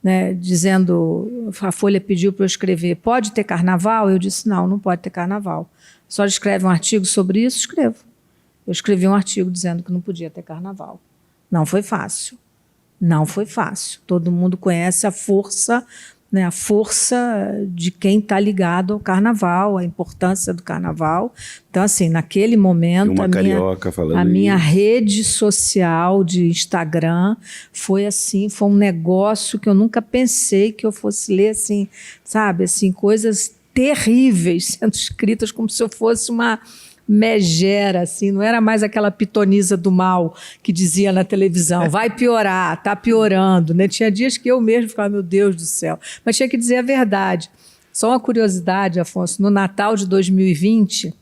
né, dizendo, a Folha pediu para eu escrever, pode ter carnaval? Eu disse, não pode ter carnaval. Só escreve um artigo sobre isso? Escrevo. Eu escrevi um artigo dizendo que não podia ter carnaval. Não foi fácil. Não foi fácil. Todo mundo conhece a força, né, a força de quem está ligado ao carnaval, a importância do carnaval. Então, assim, naquele momento, a minha rede social de Instagram foi assim, foi um negócio que eu nunca pensei que eu fosse ler, assim, sabe, assim, coisas terríveis sendo escritas como se eu fosse uma megera, assim, não era mais aquela pitonisa do mal que dizia na televisão, vai piorar, está piorando, né? Tinha dias que eu mesmo ficava, meu Deus do céu, mas tinha que dizer a verdade. Só uma curiosidade, Afonso, no Natal de 2020,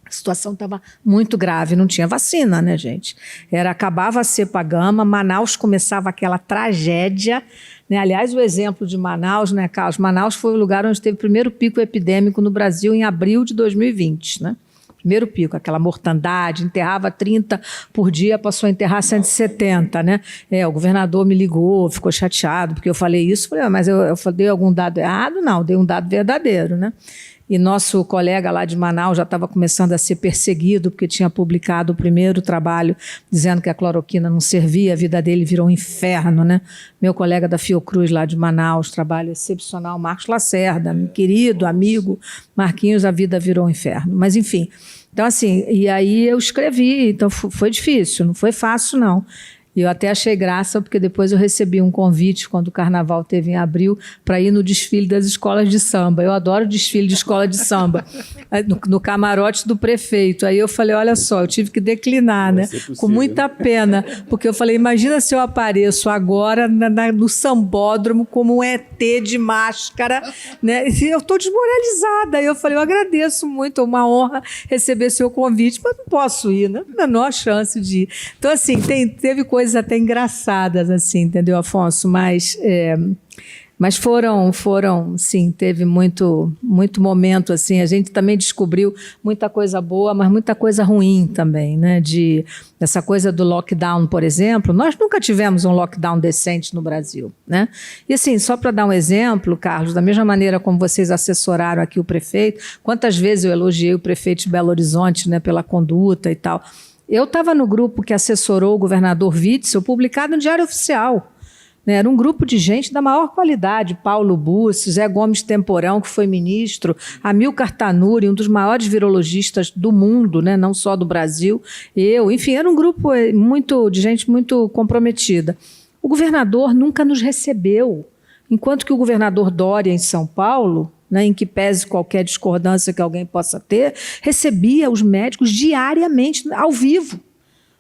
a situação estava muito grave, não tinha vacina, né, gente? Acabava a cepa gama, Manaus começava aquela tragédia, né? Aliás, o exemplo de Manaus, né, Carlos? Manaus foi o lugar onde teve o primeiro pico epidêmico no Brasil em abril de 2020, né? Primeiro pico, aquela mortandade, enterrava 30 por dia, passou a enterrar 170, né? O governador me ligou, ficou chateado, porque eu falei isso, falei, mas eu dei algum dado errado? Não, dei um dado verdadeiro, né? E nosso colega lá de Manaus já estava começando a ser perseguido porque tinha publicado o primeiro trabalho dizendo que a cloroquina não servia, a vida dele virou um inferno, né? Meu colega da Fiocruz lá de Manaus, trabalho excepcional, Marcos Lacerda, meu querido amigo Marquinhos, a vida virou um inferno. Mas enfim, então assim, e aí eu escrevi, então foi difícil, não foi fácil não. E eu até achei graça, porque depois eu recebi um convite, quando o carnaval teve em abril, para ir no desfile das escolas de samba. Eu adoro desfile de escola de samba, no camarote do prefeito. Aí eu falei, olha só, eu tive que declinar, né? Com muita pena, porque eu falei, imagina se eu apareço agora no sambódromo como um ET de máscara, né? E eu estou desmoralizada. Aí eu falei, eu agradeço muito, é uma honra receber seu convite, mas não posso ir, né? Menor chance de ir. Então, assim, teve coisas até engraçadas, assim, entendeu, Afonso? Mas foram, sim, teve muito momento, assim, a gente também descobriu muita coisa boa, mas muita coisa ruim também, né? Essa coisa do lockdown, por exemplo, nós nunca tivemos um lockdown decente no Brasil, né? E assim, só para dar um exemplo, Carlos, da mesma maneira como vocês assessoraram aqui o prefeito, quantas vezes eu elogiei o prefeito de Belo Horizonte, né, pela conduta e tal. Eu estava no grupo que assessorou o governador Witzel, publicado no Diário Oficial. Né? Era um grupo de gente da maior qualidade, Paulo Bussi, Zé Gomes Temporão, que foi ministro, Amilcar Tanuri, um dos maiores virologistas do mundo, né? Não só do Brasil, enfim, era um grupo de gente muito comprometida. O governador nunca nos recebeu, enquanto que o governador Dória, em São Paulo, né, em que pese qualquer discordância que alguém possa ter, recebia os médicos diariamente, ao vivo.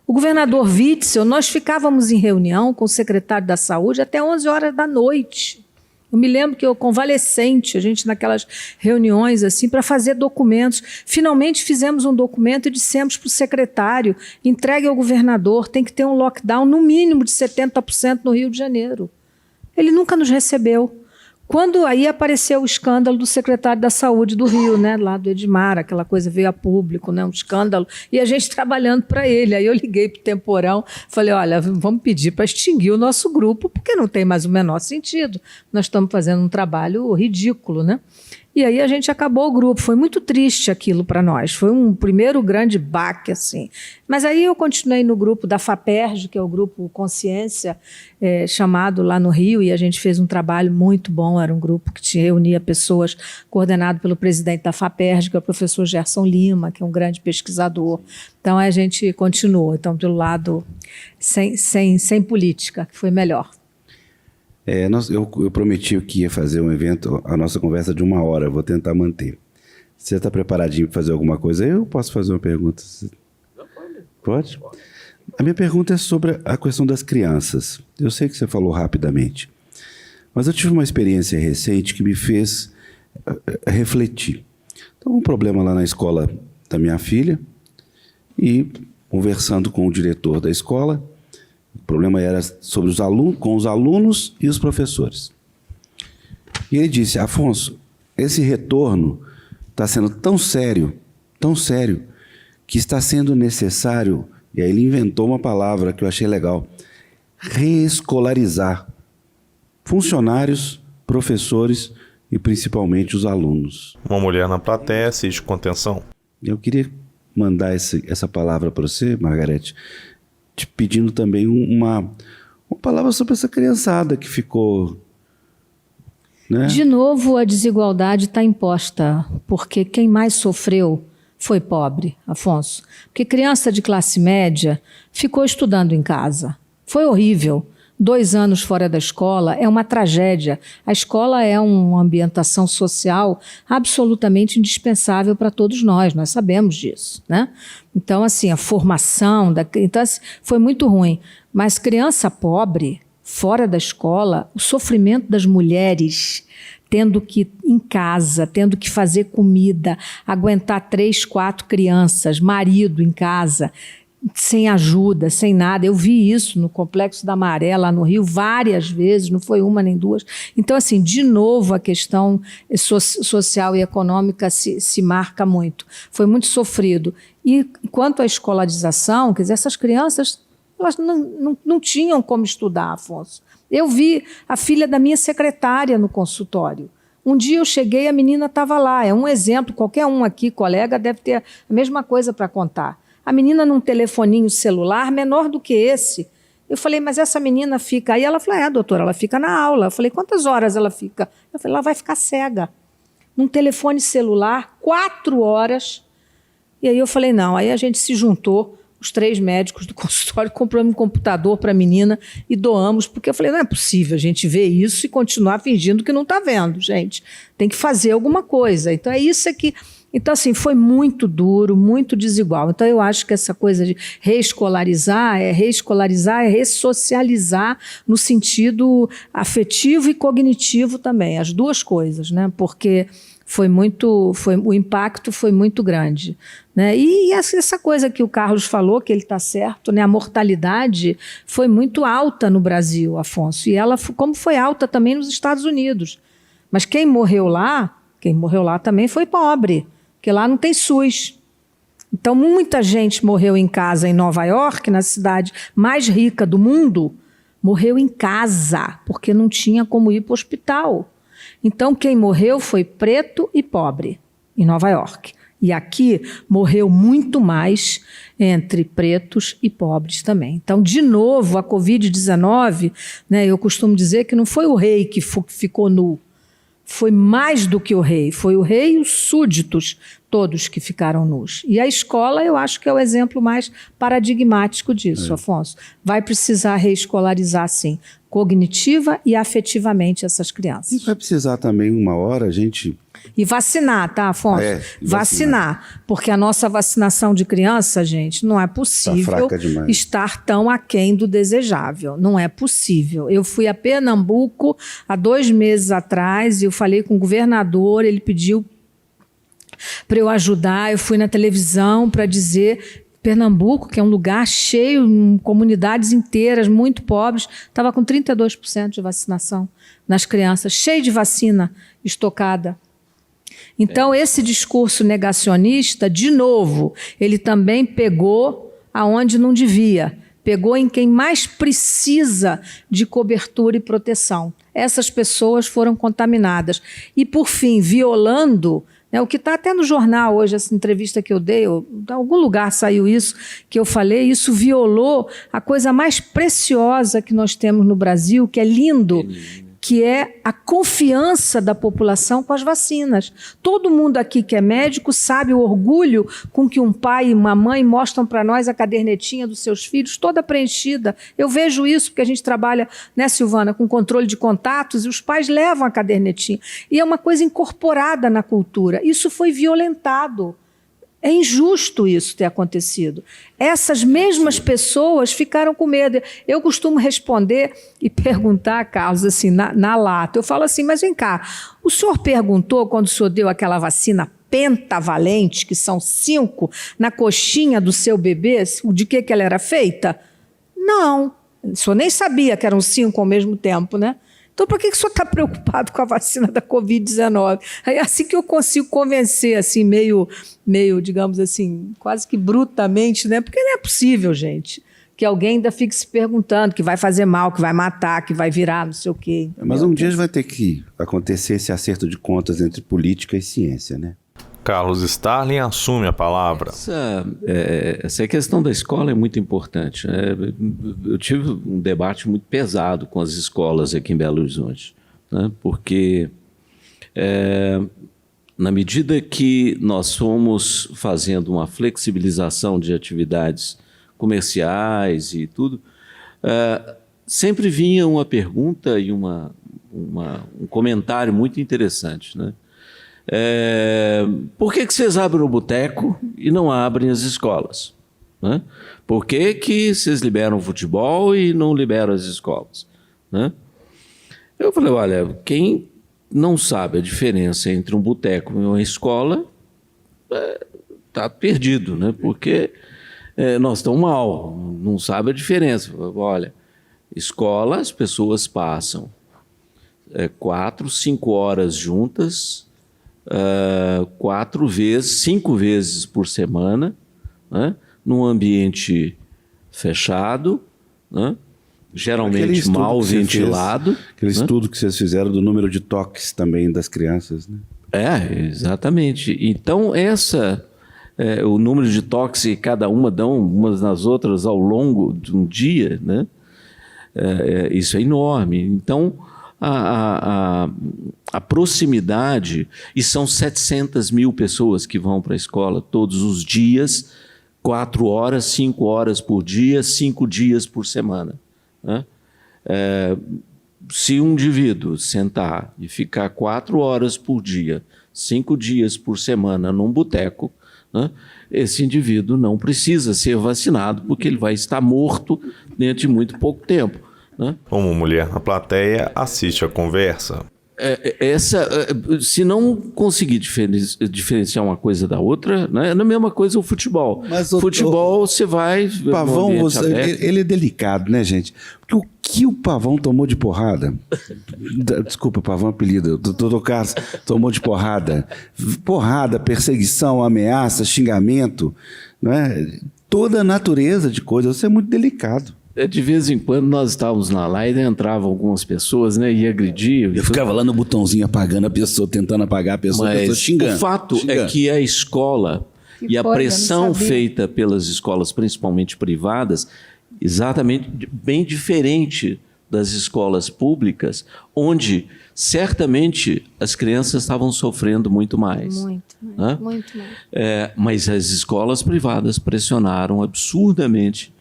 O governador Witzel, nós ficávamos em reunião com o secretário da Saúde até 11 horas da noite. Eu me lembro que eu, convalescente, a gente naquelas reuniões assim, para fazer documentos. Finalmente fizemos um documento e dissemos para o secretário, entregue ao governador, tem que ter um lockdown no mínimo de 70% no Rio de Janeiro. Ele nunca nos recebeu. Quando aí apareceu o escândalo do secretário da Saúde do Rio, né, lá do Edmar, aquela coisa veio a público, né, um escândalo, e a gente trabalhando para ele. Aí eu liguei para o Temporão, falei, olha, vamos pedir para extinguir o nosso grupo, porque não tem mais o menor sentido. Nós estamos fazendo um trabalho ridículo, né? E aí a gente acabou o grupo. Foi muito triste aquilo para nós. Foi um primeiro grande baque, assim. Mas aí eu continuei no grupo da FAPERJ, que é o grupo Consciência, chamado lá no Rio, e a gente fez um trabalho muito bom. Era um grupo que reunia pessoas, coordenado pelo presidente da FAPERJ, que é o professor Gerson Lima, que é um grande pesquisador. Então a gente continuou. Então, pelo lado sem política, que foi melhor. Eu prometi que ia fazer um evento, a nossa conversa de 1 hora, vou tentar manter. Você está preparadinho para fazer alguma coisa? Eu posso fazer uma pergunta? Pode? A minha pergunta é sobre a questão das crianças. Eu sei que você falou rapidamente, mas eu tive uma experiência recente que me fez refletir. Então, um problema lá na escola da minha filha, e conversando com o diretor da escola, o problema era sobre os alunos, com os alunos e os professores. E ele disse: Afonso, esse retorno está sendo tão sério, que está sendo necessário, e aí ele inventou uma palavra que eu achei legal, reescolarizar funcionários, professores e principalmente os alunos. Uma mulher na plateia assiste contenção. Eu queria mandar essa palavra para você, Margarete, te pedindo também uma palavra sobre essa criançada que ficou... Né? De novo, a desigualdade está imposta, porque quem mais sofreu foi pobre, Afonso. Porque criança de classe média ficou estudando em casa. Foi horrível. 2 anos fora da escola é uma tragédia. A escola é uma ambientação social absolutamente indispensável para todos nós sabemos disso, né? Então, assim, a formação... Então, assim, foi muito ruim. Mas criança pobre, fora da escola, o sofrimento das mulheres tendo que ir em casa, tendo que fazer comida, aguentar 3, 4 crianças, marido em casa... sem ajuda, sem nada. Eu vi isso no Complexo da Maré, lá no Rio, várias vezes, não foi uma nem duas. Então, assim, de novo, a questão social e econômica se marca muito. Foi muito sofrido. E quanto à escolarização, quer dizer, essas crianças, elas não tinham como estudar, Afonso. Eu vi a filha da minha secretária no consultório. Um dia eu cheguei, a menina estava lá. É um exemplo, qualquer um aqui, colega, deve ter a mesma coisa para contar. A menina num telefoninho celular menor do que esse. Eu falei, mas essa menina fica... Aí ela falou, doutora, ela fica na aula. Eu falei, quantas horas ela fica? Eu falei, ela vai ficar cega. Num telefone celular, 4 horas. E aí eu falei, não. Aí a gente se juntou, os 3 médicos do consultório, compramos um computador para a menina e doamos, porque eu falei, não é possível a gente ver isso e continuar fingindo que não está vendo, gente. Tem que fazer alguma coisa. Então é isso aqui... Então, assim, foi muito duro, muito desigual. Então, eu acho que essa coisa de reescolarizar é ressocializar no sentido afetivo e cognitivo também, as duas coisas, né? Porque o impacto foi muito grande, né? E essa coisa que o Carlos falou, que ele está certo, né? A mortalidade foi muito alta no Brasil, Afonso, e ela, como foi alta também nos Estados Unidos. Mas quem morreu lá também foi pobre, porque lá não tem SUS. Então, muita gente morreu em casa em Nova York, na cidade mais rica do mundo, morreu em casa, porque não tinha como ir para o hospital. Então, quem morreu foi preto e pobre, em Nova York. E aqui morreu muito mais entre pretos e pobres também. Então, de novo, a Covid-19, né, eu costumo dizer que não foi o rei que ficou nu, foi mais do que o rei, foi o rei e os súditos, todos que ficaram nus. E a escola, eu acho que é o exemplo mais paradigmático disso, Afonso. Vai precisar reescolarizar, sim, cognitiva e afetivamente essas crianças. E vai precisar também, uma hora, a gente... E vacinar, tá, Afonso? Vacinar. Porque a nossa vacinação de criança, gente, não é possível estar tão aquém do desejável. Não é possível. Eu fui a Pernambuco há 2 meses atrás e eu falei com o governador, ele pediu para eu ajudar, eu fui na televisão para dizer... Pernambuco, que é um lugar cheio, comunidades inteiras, muito pobres, estava com 32% de vacinação nas crianças, cheio de vacina estocada. Então, esse discurso negacionista, de novo, ele também pegou aonde não devia, pegou em quem mais precisa de cobertura e proteção. Essas pessoas foram contaminadas. E, por fim, violando, né, o que está até no jornal hoje, essa entrevista que eu dei, em algum lugar saiu isso, que eu falei, isso violou a coisa mais preciosa que nós temos no Brasil, que é lindo, que é a confiança da população com as vacinas. Todo mundo aqui que é médico sabe o orgulho com que um pai e uma mãe mostram para nós a cadernetinha dos seus filhos, toda preenchida. Eu vejo isso porque a gente trabalha, né, Silvana, com controle de contatos, e os pais levam a cadernetinha. E é uma coisa incorporada na cultura. Isso foi violentado. É injusto isso ter acontecido. Essas mesmas pessoas ficaram com medo. Eu costumo responder e perguntar, Carlos, assim, na lata. Eu falo assim, mas vem cá, o senhor perguntou quando o senhor deu aquela vacina pentavalente, que são 5, na coxinha do seu bebê, de que ela era feita? Não. O senhor nem sabia que eram 5 ao mesmo tempo, né? Então, por que o senhor está preocupado com a vacina da Covid-19? É assim que eu consigo convencer, assim, meio, digamos assim, quase que brutamente, né? Porque não é possível, gente, que alguém ainda fique se perguntando que vai fazer mal, que vai matar, que vai virar, não sei o quê. Mas um dia vai ter que acontecer esse acerto de contas entre política e ciência, né? Carlos Starling assume a palavra. Essa questão da escola é muito importante, né? Eu tive um debate muito pesado com as escolas aqui em Belo Horizonte, né? Porque na medida que nós fomos fazendo uma flexibilização de atividades comerciais e tudo, sempre vinha uma pergunta e um comentário muito interessante, né? Por que vocês abrem o boteco e não abrem as escolas? Né? Por que vocês liberam o futebol e não liberam as escolas? Né? Eu falei, olha, quem não sabe a diferença entre um boteco e uma escola está perdido, né? Porque nós estamos mal, não sabe a diferença. Olha, escola, as pessoas passam 4, 5 horas juntas, 5 vezes por semana, né? Num ambiente fechado, né? Geralmente mal ventilado. Aquele estudo que vocês fizeram do número de toques também das crianças, né? Exatamente. Então, o número de toques que cada uma dão umas nas outras ao longo de um dia, né? Isso é enorme. Então, a proximidade, e são 700 mil pessoas que vão para a escola todos os dias, 4 horas, 5 horas por dia, 5 dias por semana, né? Se um indivíduo sentar e ficar 4 horas por dia, 5 dias por semana num boteco, né, esse indivíduo não precisa ser vacinado, porque ele vai estar morto dentro de muito pouco tempo, né? Uma mulher na plateia assiste a conversa. Se não conseguir diferenciar uma coisa da outra, né, é a mesma coisa o futebol. Mas futebol, você vai... Pavão, ele é delicado, né, gente? Porque o que o Pavão tomou de porrada... Desculpa, Pavão, apelido. Doutor Carlos tomou de porrada. Porrada, perseguição, ameaça, xingamento, né? Toda a natureza de coisas. Isso é muito delicado. De vez em quando nós estávamos na live e entravam algumas pessoas, né, e agrediam. Eu ficava lá no botãozinho apagando a pessoa, tentando apagar a pessoa, xingando. O fato é que a escola e a pressão feita pelas escolas, principalmente privadas, exatamente bem diferente das escolas públicas, onde certamente as crianças estavam sofrendo muito mais. Muito mais. Mas as escolas privadas pressionaram absurdamente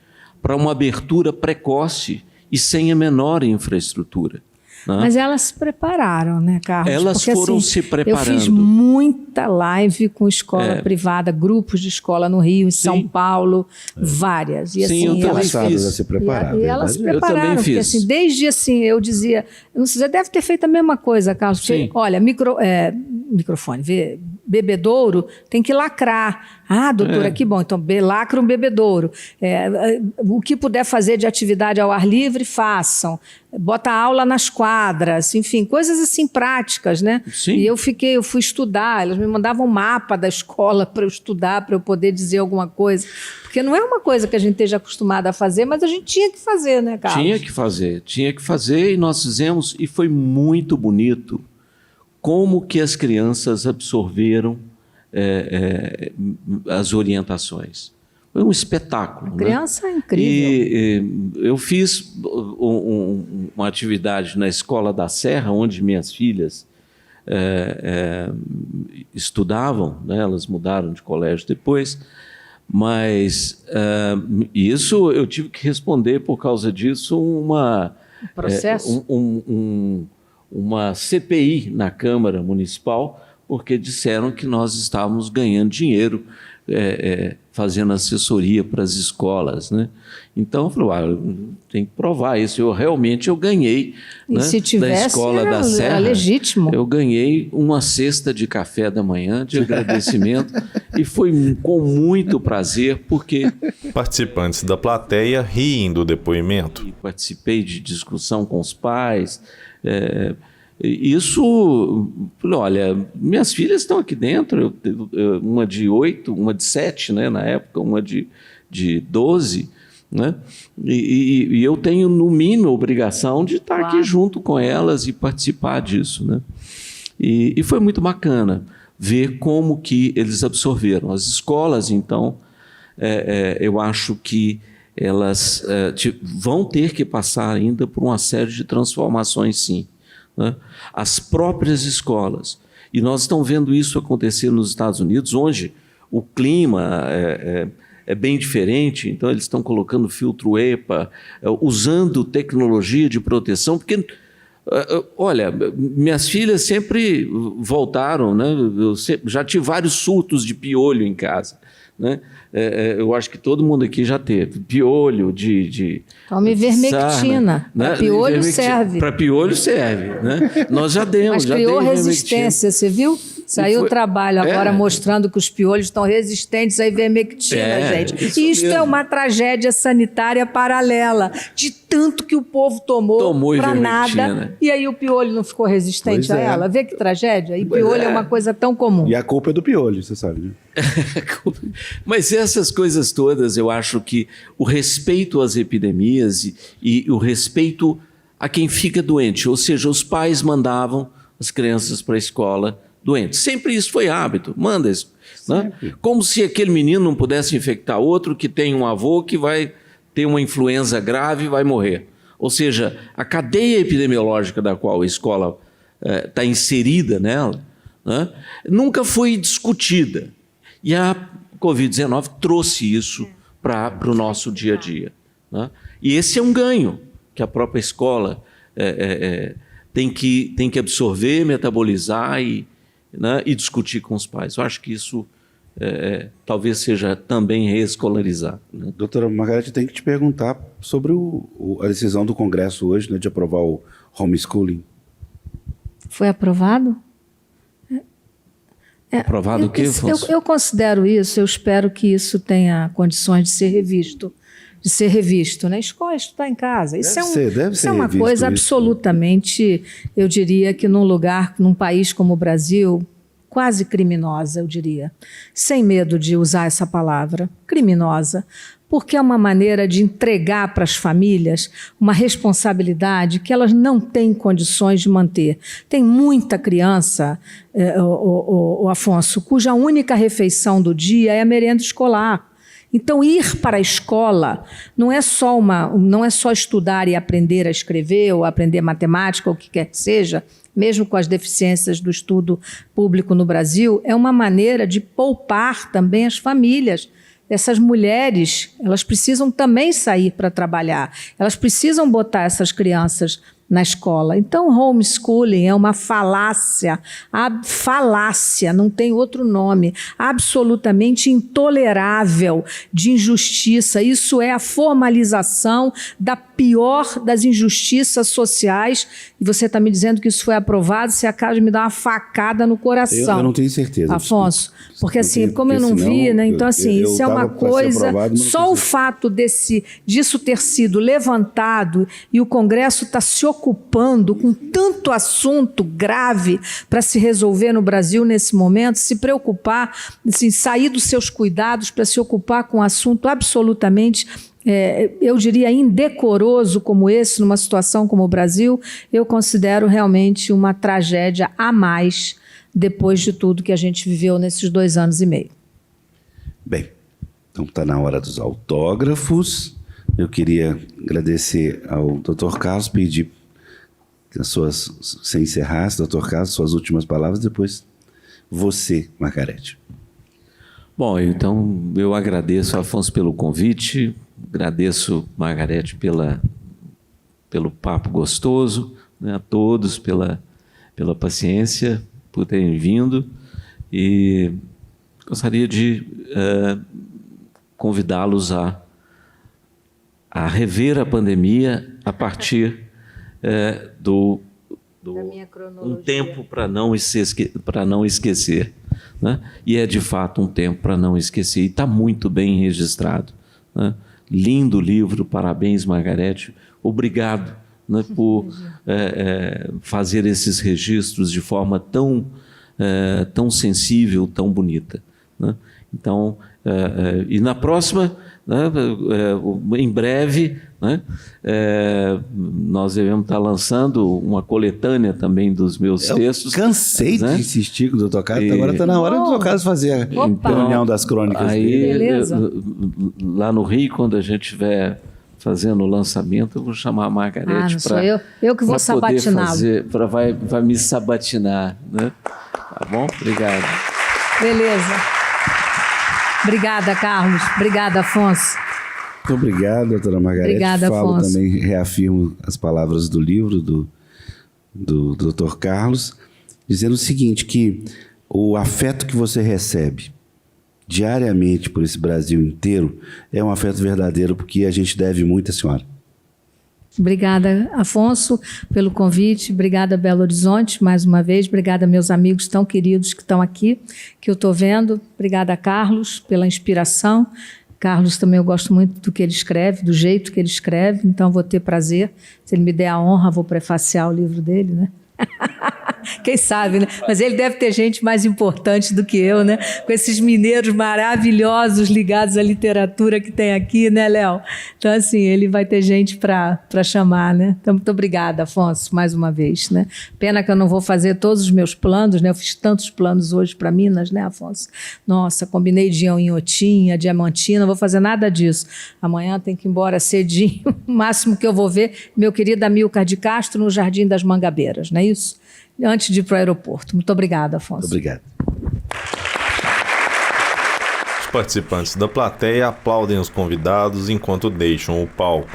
para uma abertura precoce e sem a menor infraestrutura. Né? Mas elas se prepararam, né, Carlos? Elas foram se preparando. Eu fiz muita live com escola privada, grupos de escola no Rio, em São Paulo, várias. E, sim, assim, eu também fiz. Se preparar, e elas se prepararam, porque assim, desde assim, eu dizia, você deve ter feito a mesma coisa, Carlos. Porque, olha, microfone, bebedouro, tem que lacrar. Ah, doutora, que bom, então lacra um bebedouro. O que puder fazer de atividade ao ar livre, façam. Bota aula nas quadras, enfim, coisas assim práticas, né? Sim. E eu fui estudar, elas me mandavam um mapa da escola para eu estudar, para eu poder dizer alguma coisa. Porque não é uma coisa que a gente esteja acostumado a fazer, mas a gente tinha que fazer, né, Carlos? Tinha que fazer e nós fizemos, e foi muito bonito como que as crianças absorveram as orientações. Foi um espetáculo. A criança é incrível. E eu fiz uma atividade na Escola da Serra, onde minhas filhas estudavam, né? Elas mudaram de colégio depois, mas isso eu tive que responder por causa disso processo? Uma CPI na Câmara Municipal, porque disseram que nós estávamos ganhando dinheiro fazendo assessoria para as escolas, né? Então eu falei, tem que provar isso. Eu ganhei, e né, se tivesse, da Escola da Serra, era legítimo. Eu ganhei uma cesta de café da manhã de agradecimento e foi com muito prazer, porque Participantes da plateia riem do depoimento. participei de discussão com os pais. Isso, olha, minhas filhas estão aqui dentro, uma de 8, uma de 7, né, na época, uma de 12, né? E eu tenho, no mínimo, a obrigação de estar aqui junto com elas e participar disso, né? E foi muito bacana ver como que eles absorveram. As escolas, então, eu acho que elas vão ter que passar ainda por uma série de transformações, sim, né? As próprias escolas. E nós estamos vendo isso acontecer nos Estados Unidos, onde o clima é bem diferente, então eles estão colocando filtro EPA, usando tecnologia de proteção, porque, olha, minhas filhas sempre voltaram, né? Eu já tive vários surtos de piolho em casa, né? Eu acho que todo mundo aqui já teve piolho Tome ivermectina, né? Para piolho serve. Para piolho serve, né? Nós já demos. Mas criou resistência, você viu? Saiu o trabalho agora mostrando que os piolhos estão resistentes à ivermectina, gente. E isto é uma tragédia sanitária paralela, de tanto que o povo tomou para nada, e aí o piolho não ficou resistente a ela. Vê que tragédia? E piolho é uma coisa tão comum. E a culpa é do piolho, você sabe, né? Mas essas coisas todas, eu acho que o respeito às epidemias e o respeito a quem fica doente, ou seja, os pais mandavam as crianças para a escola doentes. Sempre isso foi hábito, manda isso, né? Como se aquele menino não pudesse infectar outro que tem um avô que vai ter uma influenza grave e vai morrer. Ou seja, a cadeia epidemiológica da qual a escola está inserida nela, né, nunca foi discutida. E a Covid-19 trouxe isso para o nosso dia a dia, né? E esse é um ganho que a própria escola tem que absorver, metabolizar né, e discutir com os pais. Eu acho que isso talvez seja também reescolarizar, né? Doutora Margarete, tem que te perguntar sobre a decisão do Congresso hoje, né, de aprovar o homeschooling. Foi aprovado? Aprovado o quê, Afonso? Eu considero isso, eu espero que isso tenha condições de ser revisto. Né? Escola é estudar em casa. Isso é uma coisa absolutamente, eu diria que num país como o Brasil, quase criminosa, eu diria. Sem medo de usar essa palavra, criminosa, porque é uma maneira de entregar para as famílias uma responsabilidade que elas não têm condições de manter. Tem muita criança, Afonso, cuja única refeição do dia é a merenda escolar. Então, ir para a escola não é só estudar e aprender a escrever ou aprender matemática ou o que quer que seja, mesmo com as deficiências do estudo público no Brasil, é uma maneira de poupar também as famílias. Essas mulheres, elas precisam também sair para trabalhar, elas precisam botar essas crianças na escola. Então, homeschooling é uma falácia, não tem outro nome, absolutamente intolerável de injustiça. Isso é a formalização da pior das injustiças sociais, e você está me dizendo que isso foi aprovado, você acaba de me dar uma facada no coração. Eu não tenho certeza. Afonso, porque assim, como eu não vi, né? Então assim, isso é uma coisa, só o fato disso ter sido levantado e o Congresso está se ocupando com tanto assunto grave para se resolver no Brasil nesse momento, se preocupar, assim, sair dos seus cuidados para se ocupar com um assunto absolutamente, eu diria, indecoroso como esse, numa situação como o Brasil, eu considero realmente uma tragédia a mais depois de tudo que a gente viveu nesses 2 anos e meio. Bem, então está na hora dos autógrafos. Eu queria agradecer ao Dr. Carlos, pedir você encerrasse, Dr. Carlos, suas últimas palavras, depois você, Margarete. Bom, então eu agradeço, Afonso, pelo convite, agradeço, Margarete, pelo papo gostoso, né, a todos pela paciência, por terem vindo, e gostaria de convidá-los a rever a pandemia a partir do um tempo para não esquecer, né? E é de fato um tempo para não esquecer, e está muito bem registrado, né? Lindo livro, parabéns, Margarete, obrigado, né, por fazer esses registros de forma tão sensível, tão bonita, né? Então, e na próxima, né, em breve, né, nós devemos estar lançando uma coletânea também dos meus textos. Cansei, né, de insistir com o Dr. Carlos, agora está na hora do Dr. Carlos fazer a reunião das crônicas aí, dele. Lá no Rio, quando a gente estiver fazendo o lançamento, eu vou chamar a Margarete para eu que vou sabatiná-lo. Vai me sabatinar, né? Tá bom? Obrigado. Beleza. Obrigada, Carlos. Obrigada, Afonso. Muito obrigado, doutora Margarete. Obrigada, Afonso. Também reafirmo as palavras do livro do Dr. Carlos, dizendo o seguinte, que o afeto que você recebe diariamente por esse Brasil inteiro é um afeto verdadeiro, porque a gente deve muito à senhora. Obrigada, Afonso, pelo convite. Obrigada, Belo Horizonte, mais uma vez. Obrigada, meus amigos tão queridos que estão aqui, que eu estou vendo. Obrigada, Carlos, pela inspiração. Carlos também, eu gosto muito do que ele escreve, do jeito que ele escreve, então vou ter prazer. Se ele me der a honra, vou prefaciar o livro dele, né? Quem sabe, né? Mas ele deve ter gente mais importante do que eu, né? Com esses mineiros maravilhosos ligados à literatura que tem aqui, né, Léo? Então, assim, ele vai ter gente para chamar, né? Então, muito obrigada, Afonso, mais uma vez, né? Pena que eu não vou fazer todos os meus planos, né? Eu fiz tantos planos hoje para Minas, né, Afonso? Nossa, combinei de Inhotinha, Diamantina, não vou fazer nada disso. Amanhã tem que ir embora cedinho. O máximo que eu vou ver, meu querido Amilcar de Castro, no Jardim das Mangabeiras, não é isso? Antes de ir para o aeroporto. Muito obrigada, Afonso. Obrigado. Os participantes da plateia aplaudem os convidados enquanto deixam o palco.